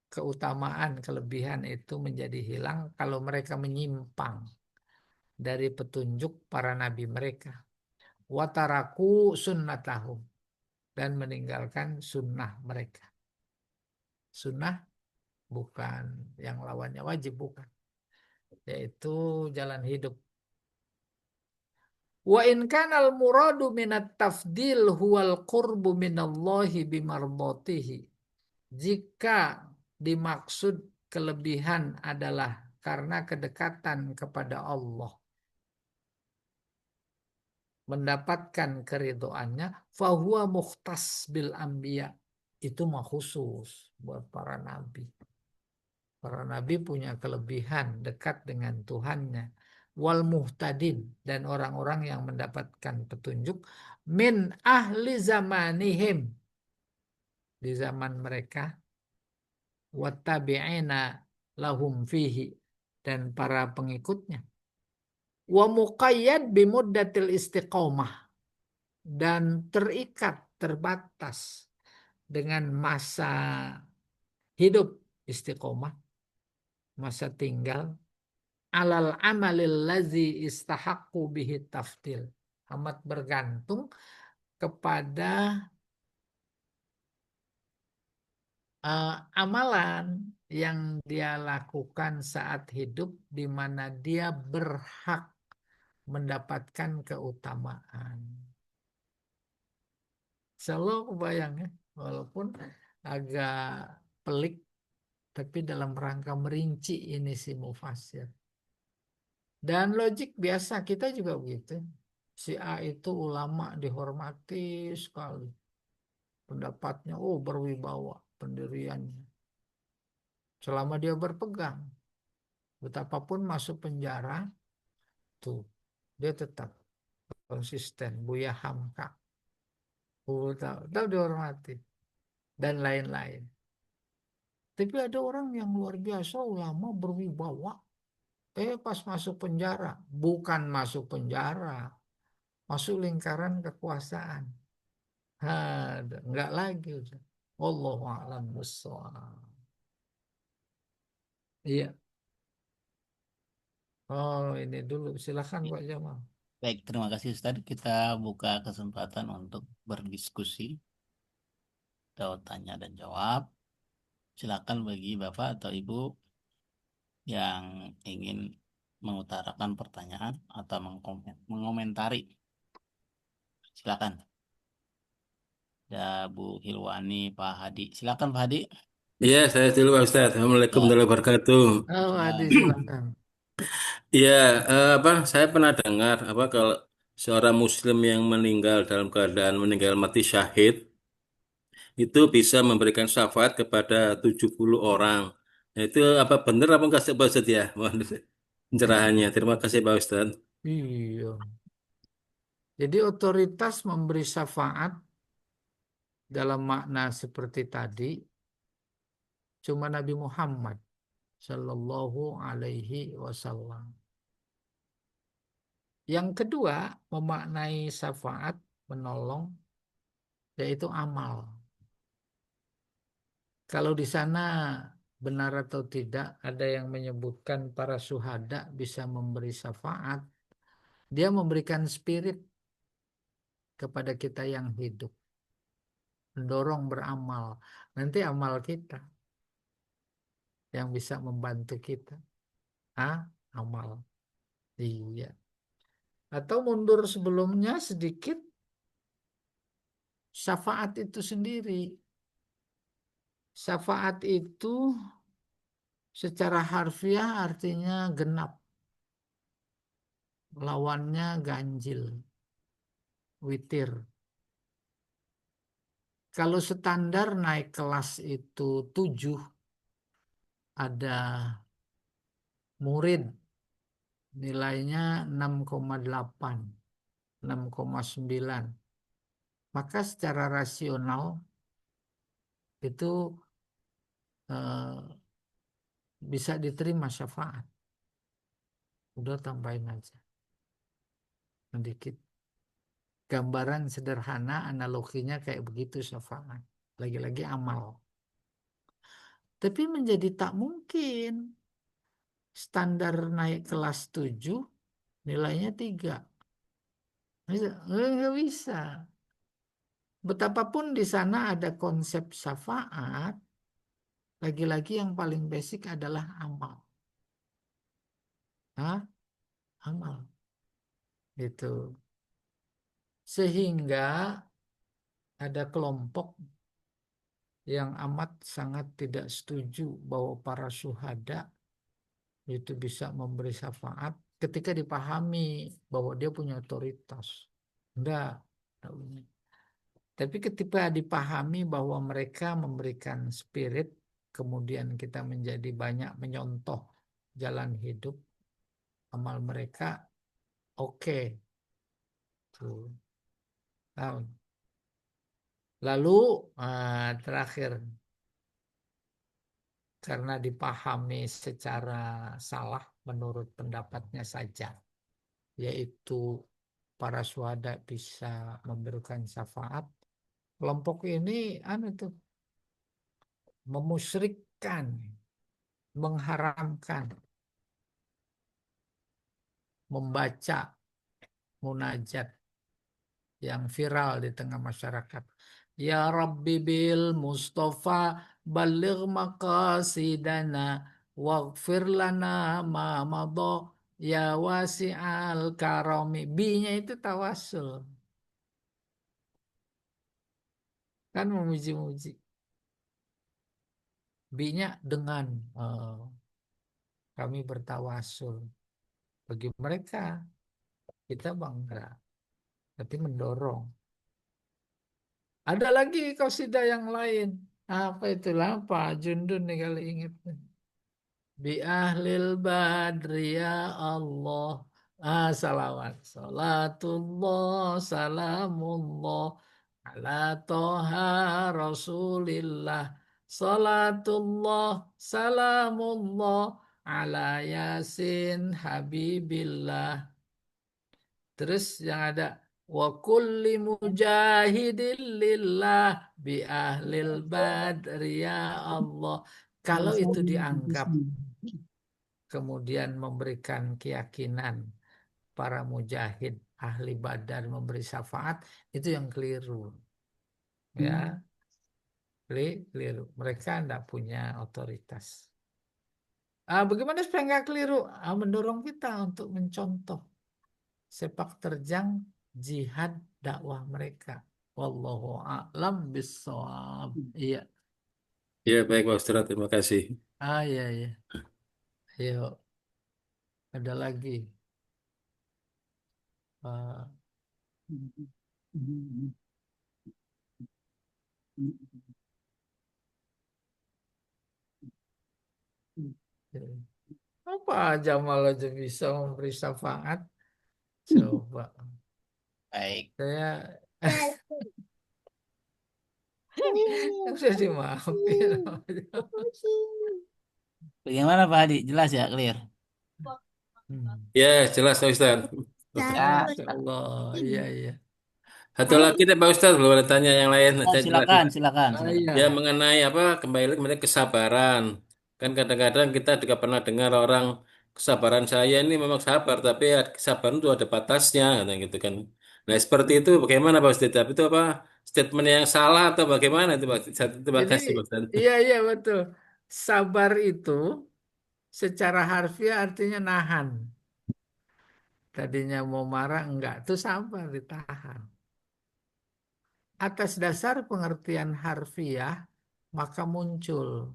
Keutamaan kelebihan itu menjadi hilang kalau mereka menyimpang dari petunjuk para nabi mereka. Wataraku sunnatahum, dan meninggalkan sunnah mereka. Sunnah bukan yang lawannya wajib, bukan. Yaitu jalan hidup. Wa in kanal muradu minat tafdil huwal qurbu minallahi bimarbatihi. Jika dimaksud kelebihan adalah karena kedekatan kepada Allah, mendapatkan keridhoannya, fahuwa mukhtas bil anbiya, itu mah khusus buat para nabi. Para nabi punya kelebihan dekat dengan Tuhannya. Wal muhtadin, dan orang-orang yang mendapatkan petunjuk min ahli zamanihim, di zaman mereka, wattabi'ina lahum fihi, dan para pengikutnya. Wa muqayyad bimuddatil istiqomah, dan terikat, terbatas dengan masa hidup istiqomah, masa tinggal, alal amalil lazi istahaqqu bihi tafdil, amat bergantung kepada amalan yang dia lakukan saat hidup di mana dia berhak mendapatkan keutamaan. Selalu kebayang ya, walaupun agak pelik, tapi dalam rangka merinci ini si mufasir. Dan logik biasa kita juga begitu. Si A itu ulama dihormati sekali. Pendapatnya, oh berwibawa pendiriannya. Selama dia berpegang, betapapun masuk penjara, tuh dia tetap konsisten. Buya Hamka, oh, tahu dihormati, dan lain-lain. Tapi ada orang yang luar biasa, ulama berwibawa. Pas masuk penjara, bukan masuk penjara, masuk lingkaran kekuasaan. Enggak lagi udah. Wallahu a'lam bishawab. Iya. Oh, ini dulu. Silakan Pak Jamal. Baik, terima kasih Ustadz. Kita buka kesempatan untuk berdiskusi atau tanya dan jawab. Silakan bagi Bapak atau Ibu yang ingin mengutarakan pertanyaan atau mengomentari. Silakan. Ada Bu Hilwani, Pak Hadi. Silakan Pak Hadi. Iya, saya dulu Pak Ustadz. Assalamualaikum Ya, warahmatullahi wabarakatuh. Oh, Adi salam. silakan. Iya, saya pernah dengar kalau seorang Muslim yang meninggal dalam keadaan meninggal mati syahid itu bisa memberikan syafaat kepada 70 orang. Nah, itu apa benar apa enggak sih Pak Ustadz ya? Mohon pencerahannya. Terima kasih Pak Ustadz. Iya. Jadi otoritas memberi syafaat dalam makna seperti tadi cuma Nabi Muhammad Shallallahu Alaihi Wasallam. Yang kedua, memaknai syafaat, menolong, yaitu amal. Kalau di sana benar atau tidak, ada yang menyebutkan para syuhada bisa memberi syafaat. Dia memberikan spirit kepada kita yang hidup, mendorong beramal. Nanti amal kita yang bisa membantu kita? Ah, amal. Iya. Atau mundur sebelumnya sedikit, syafaat itu sendiri. Syafaat itu secara harfiah artinya genap. Lawannya ganjil, witir. Kalau standar naik kelas itu 7, ada murid nilainya 6,8, 6,9. Maka secara rasional itu eh, bisa diterima syafaat. Udah tambahin aja sedikit. Gambaran sederhana analoginya kayak begitu syafaat. Lagi-lagi amal. Tapi menjadi tak mungkin. Standar naik kelas 7 nilainya 3. Nggak bisa. Betapapun di sana ada konsep syafaat, lagi-lagi yang paling basic adalah amal. Hah? Amal. Itu. Sehingga ada kelompok yang amat sangat tidak setuju bahwa para syuhada itu bisa memberi syafaat ketika dipahami bahwa dia punya otoritas. Enggak. Tapi ketika dipahami bahwa mereka memberikan spirit, kemudian kita menjadi banyak menyontoh jalan hidup, amal mereka oke. Tuh. Tahu. Lalu terakhir, karena dipahami secara salah menurut pendapatnya saja, yaitu para syuhada bisa memberikan syafaat. Kelompok ini tuh memusyrikkan, mengharamkan membaca munajat yang viral di tengah masyarakat. Ya Rabbi bil Mustafa baligh maqasidana waghfir lana ma madha ya wasi'al karami. B-nya itu tawasul. Kan memuji-muji. B-nya dengan kami bertawasul. Bagi mereka kita bangga, tapi mendorong. Ada lagi qasidah yang lain. Apa itulah Pak Jundun nih kali ingat. Bi ahlil badri ya Allah. Salawat. Salatullah salamullah ala toha rasulillah. Salatullah salamullah ala yasin habibillah. Terus yang ada wa kulli mujahidin lillah bi ahlil badri ya Allah. Kalau itu dianggap kemudian memberikan keyakinan para mujahid ahli badar memberi syafaat, itu yang keliru. Ya, keliru. Mereka tidak punya otoritas. Bagaimana supaya nggak keliru? Mendorong kita untuk mencontoh sepak terjang jihad dakwah mereka. Wallahu a'lam bissawab. Iya. Ya, baik Pak Ustadz, terima kasih. Iya, iya. Ayo, ada lagi. Uh, apa Jamal aja bisa memberi syafaat? Coba. Baik. Saya sudah dimaafin. Bagaimana Pak Hadi? Jelas ya, clear? Ya, jelas Pak Ustadz. Ya, Masya Allah. Iya, iya. Satu lagi deh Pak Ustadz, belum ada tanya yang lain. silakan, silakan, silakan. Iya. Ya, mengenai apa, kembali lagi mengenai kesabaran. Kan kadang-kadang kita juga pernah dengar orang, kesabaran saya ini memang sabar, tapi kesabaran itu ada batasnya, katanya gitu kan. Nah, seperti itu bagaimana Pak Ustadz? Tapi itu apa, statement yang salah atau bagaimana itu Pak? Itu Jadi, makasih Pak Ustadz. iya, iya betul. Sabar itu secara harfiah artinya nahan. Tadinya mau marah, enggak. Itu sabar, ditahan. Atas dasar pengertian harfiah, maka muncul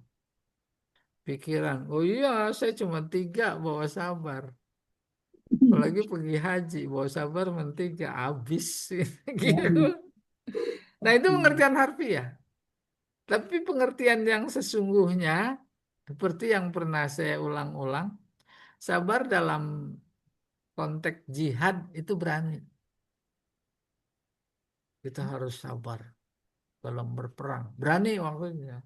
pikiran, oh iya saya cuma 3 bawa sabar. Apalagi pergi haji, bawa sabar mentega, habis. Gitu. Nah itu pengertian harfiah. Tapi pengertian yang sesungguhnya, seperti yang pernah saya ulang-ulang, sabar dalam konteks jihad itu berani. Kita harus sabar dalam berperang. Berani maksudnya.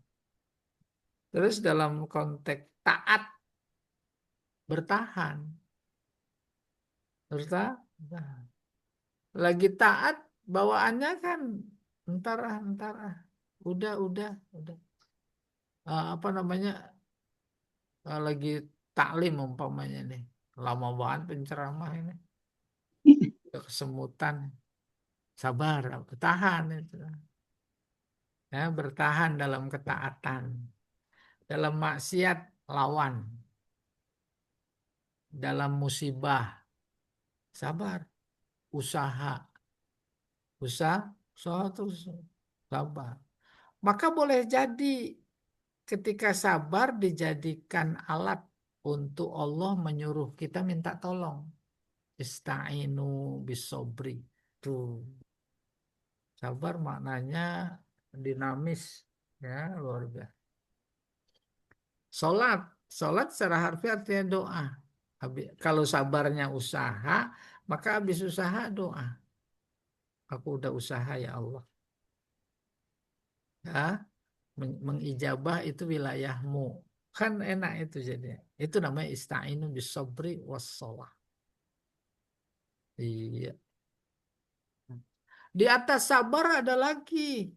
Terus dalam konteks taat, bertahan. Bertahan. Lagi taat, bawaannya kan entar ah, entar ah. Udah. Apa namanya, lagi taklim umpamanya nih. Lama banget penceramah ini. Udah kesemutan. Sabar, bertahan itu. Ya, bertahan dalam ketaatan. Dalam maksiat, lawan. Dalam musibah, sabar. Usaha. Usaha terus sabar. Maka boleh jadi ketika sabar dijadikan alat untuk Allah menyuruh kita minta tolong. Ista'inu bisobri. Tuh, sabar maknanya dinamis, ya luar biasa. Salat, salat secara harfiah artinya doa. Kalau sabarnya usaha, maka habis usaha doa. Aku udah usaha ya Allah. Ya, mengijabah itu wilayahmu. Kan enak itu jadi. Itu namanya ista'inu bisobri wassalah. Iya. Di atas sabar ada lagi.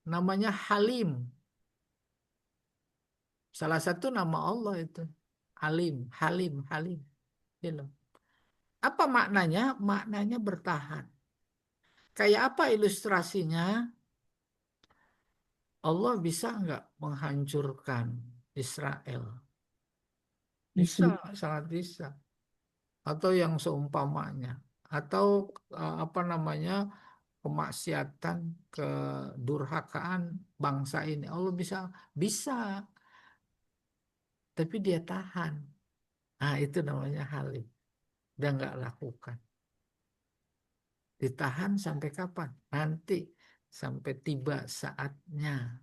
Namanya Halim. Salah satu nama Allah itu. Halim. Gitu. Apa maknanya? Maknanya bertahan. Kayak apa ilustrasinya? Allah bisa nggak menghancurkan Israel? Bisa, sangat bisa. Atau yang seumpamanya. Atau apa namanya, kemaksiatan, kedurhakaan bangsa ini. Allah bisa, tapi dia tahan. Nah, itu namanya halim. Dia nggak lakukan. Ditahan sampai kapan? Nanti sampai tiba saatnya.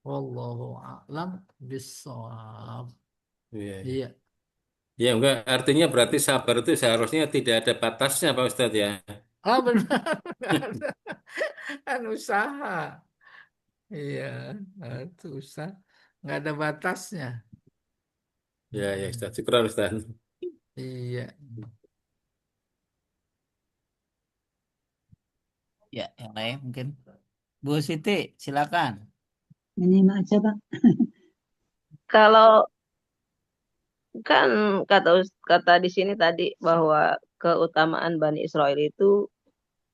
Wallahu a'lam bishawab. Iya, iya. Iya. Ya, enggak, artinya berarti sabar itu seharusnya tidak ada batasnya, Pak Ustadz ya. Ah benar. Nggak ada. Kan usaha. Iya. Nah, itu usaha. Nggak ada batasnya. Ya, ya, Mm-mm. Ustadz. Syukur, Ustadz. Iya. Ya, yang lain mungkin. Bu Siti, silakan. Ini aja, Pak. Kalau kan kata kata di sini tadi bahwa keutamaan Bani Israel itu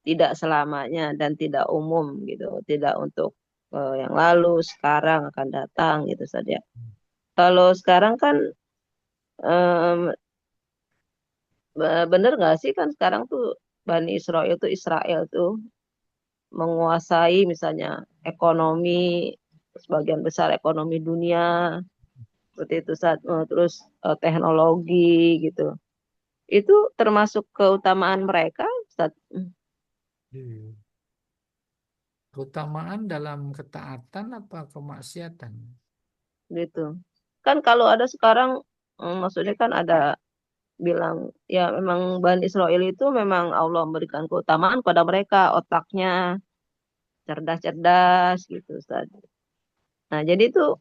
tidak selamanya dan tidak umum gitu, tidak untuk yang lalu, sekarang akan datang gitu saja. Kalau sekarang kan em, bener nggak sih kan sekarang tuh Bani Israel tuh menguasai misalnya ekonomi sebagian besar ekonomi dunia seperti itu terus teknologi gitu. Itu termasuk keutamaan mereka, Ustaz. Iya. Keutamaan dalam ketaatan apa kemaksiatan? Gitu. Kan kalau ada sekarang, maksudnya kan ada bilang, ya memang Bani Israel itu memang Allah memberikan keutamaan pada mereka, otaknya cerdas-cerdas gitu, Ustaz. Nah, jadi itu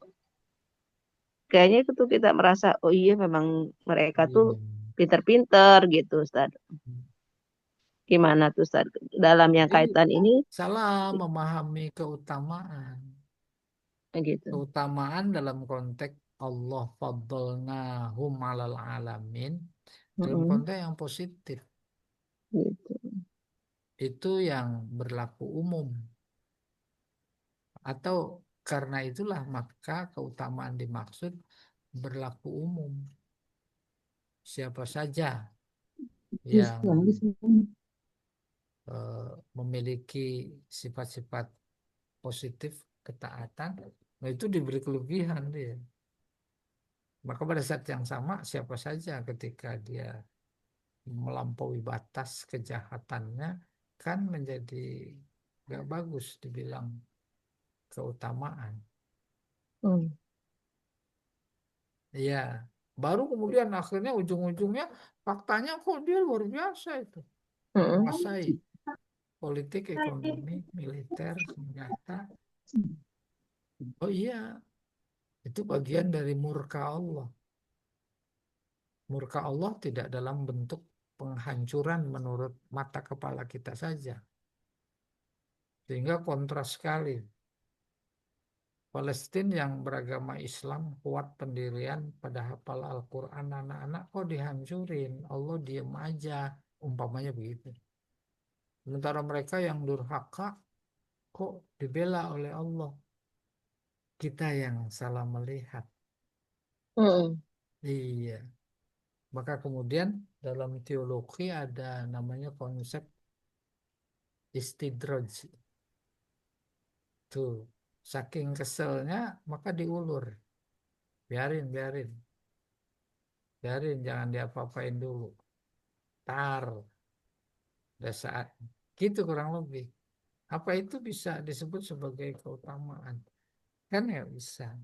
kayaknya itu tuh kita merasa, oh iya memang mereka tuh Iya. pinter-pinter gitu, Ustaz. Gimana tuh, Ustaz? Dalam yang Jadi kaitan ini, salah memahami keutamaan. gitu. Keutamaan dalam konteks Allah faddalnahum alal alamin dalam Mm-mm, konteks yang positif. gitu. Itu yang berlaku umum. Atau Karena itulah maka keutamaan dimaksud berlaku umum. Siapa saja yang memiliki sifat-sifat positif ketaatan, nah itu diberi kelebihan dia. Maka pada saat yang sama siapa saja ketika dia melampaui batas kejahatannya kan menjadi gak bagus dibilang keutamaan. Hmm. Iya, baru kemudian akhirnya ujung-ujungnya faktanya kok dia luar biasa itu. Mm-mm. Menguasai politik, ekonomi, militer, senjata. Oh iya, itu bagian dari murka Allah. Murka Allah tidak dalam bentuk penghancuran menurut mata kepala kita saja. Sehingga kontras sekali. Palestina yang beragama Islam kuat pendirian pada hafal Al-Quran anak-anak kok dihancurin. Allah diem aja. Umpamanya begitu. Sementara mereka yang durhaka kok dibela oleh Allah. Kita yang salah melihat. Mm-mm. Iya. Maka kemudian dalam teologi ada namanya konsep istidraj. Tuh, saking keselnya maka diulur. Biarin, jangan diapa-apain dulu. Tar, udah saat. Gitu kurang lebih. Apa itu bisa disebut sebagai keutamaan? Kan ya bisa.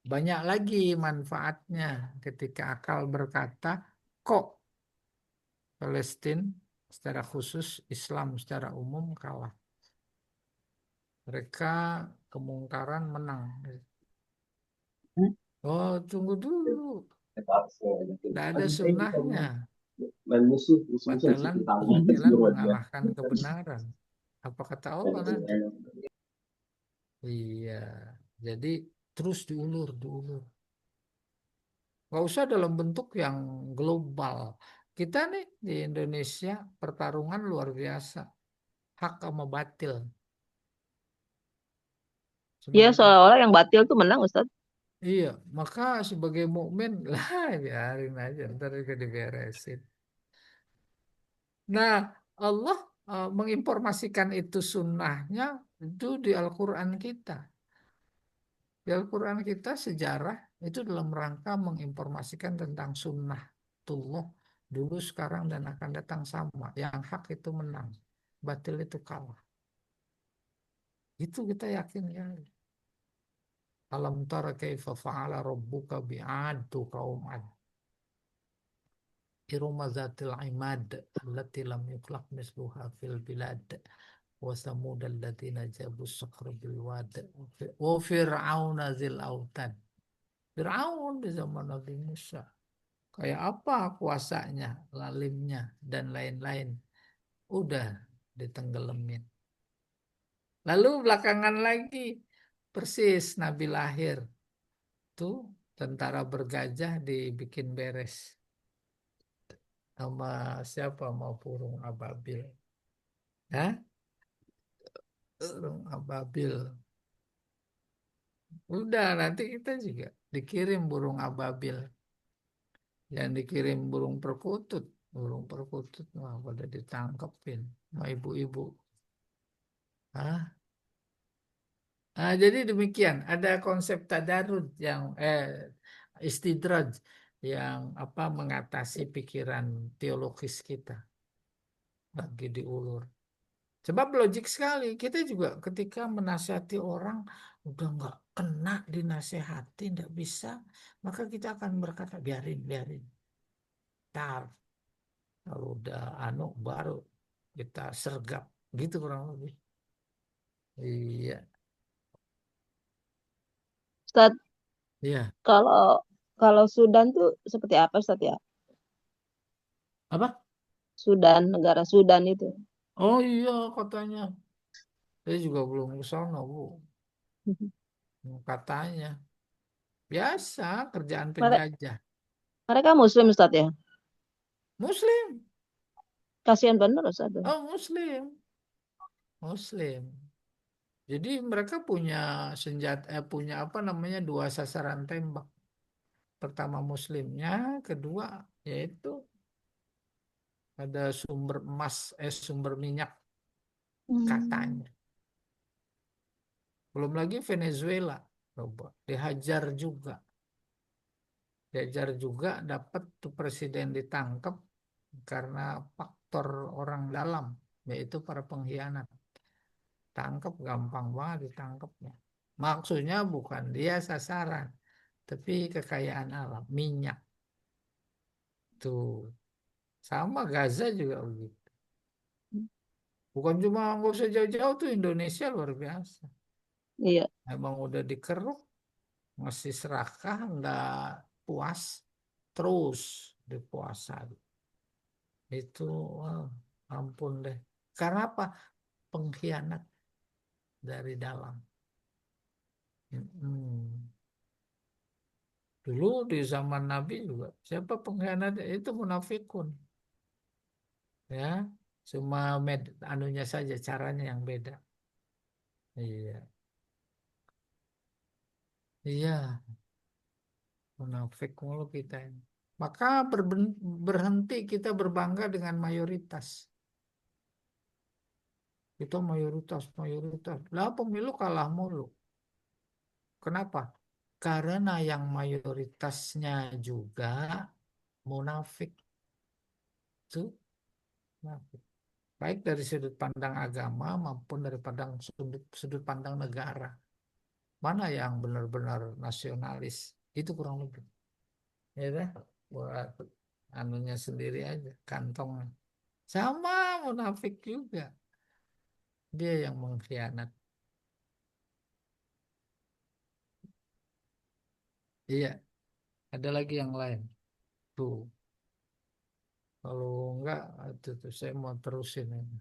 Banyak lagi manfaatnya ketika akal berkata, kok Palestina secara khusus, Islam secara umum kalah. Mereka kemungkaran menang. Oh, tunggu dulu. Tidak ada sunnahnya. Batalan mengalahkan kebenaran. Apa kata Allah nanti? Iya. Jadi terus diulur. Nggak usah dalam bentuk yang global. Kita nih di Indonesia pertarungan luar biasa. Hak sama batil. Ya, Sebagai seolah-olah yang batil tuh menang, Ustaz. Iya, maka sebagai mukmin lah biarin aja ntar juga diberesin. Nah, Allah menginformasikan itu sunnahnya itu di Al-Quran kita. Di Al-Quran kita sejarah itu dalam rangka menginformasikan tentang sunnatullah dulu, sekarang, dan akan datang sama. Yang hak itu menang, batil itu kalah. Itu kita yakin ya. Alam tara kaifa fa'ala rabbuka bi'ad tuh kaum Ad. Iruma zatil imad allati lam yukhlaq misluha fil bilad wa samud alladziina jabu sakhra bil wad wa fir'auna zil autad. Fir'aun di zaman Nabi Musa. Kayak apa kuasanya, lalimnya, dan lain-lain. Udah ditenggelamin. Lalu belakangan lagi, persis Nabi lahir. Tuh tentara bergajah dibikin beres. Sama siapa, mau burung ababil. Hah? Burung ababil. Udah, nanti kita juga dikirim burung ababil. Yang dikirim burung perkutut. Burung perkutut mah pada ditangkepin sama ibu-ibu. Hah? Nah, jadi demikian. Ada konsep tadarud yang istidraj yang apa mengatasi pikiran teologis kita lagi diulur. Sebab logik sekali. Kita juga ketika menasihati orang udah nggak kena dinasehati, nggak bisa, maka kita akan berkata biarin. Tar, kalau udah baru kita sergap, gitu kurang lebih. Iya, Ustaz, iya. kalau kalau Sudan tuh seperti apa, Ustaz ya? Apa? Sudan, negara Sudan itu. Oh iya katanya. Saya juga belum ke sana, Bu. Katanya biasa kerjaan Mereka, penjajah. mereka Muslim, Ustaz ya? Muslim. Kasihan bener, Ustaz. Oh, Muslim. Muslim. Jadi mereka punya senjata, punya apa namanya, dua sasaran tembak. Pertama Muslimnya, kedua yaitu ada sumber emas, sumber minyak katanya. Belum lagi Venezuela, coba dihajar juga, dapat tuh presiden ditangkap karena faktor orang dalam, yaitu para pengkhianat. Tangkap gampang banget ditangkapnya. Maksudnya bukan dia sasaran, tapi kekayaan alam, minyak tuh. Sama Gaza juga begitu. Bukan cuma nggak usah jauh-jauh tuh, Indonesia luar biasa. Iya, Emang udah dikeruk, masih serakah, nggak puas, terus dipuasa. Itu, wah, ampun deh. Karena apa? Pengkhianat dari dalam. Hmm. Dulu di zaman Nabi juga, siapa pengkhianat? Itu munafikun. Ya, cuma anunya saja, caranya yang beda. Iya, iya, munafik mulu kita ini. Maka berhenti kita berbangga dengan mayoritas. Itu mayoritas, mayoritas. Lah pemilu kalah mulu. Kenapa? Karena yang mayoritasnya juga munafik. Itu munafik. Baik dari sudut pandang agama maupun dari sudut pandang negara. Mana yang benar-benar nasionalis? Itu kurang lebih. Ya dah, buat anunya sendiri aja, kantongnya. Sama munafik juga. Dia yang mengkhianat. Iya, ada lagi yang lain. Tuh, kalau enggak, tuh, saya mau terusin ini.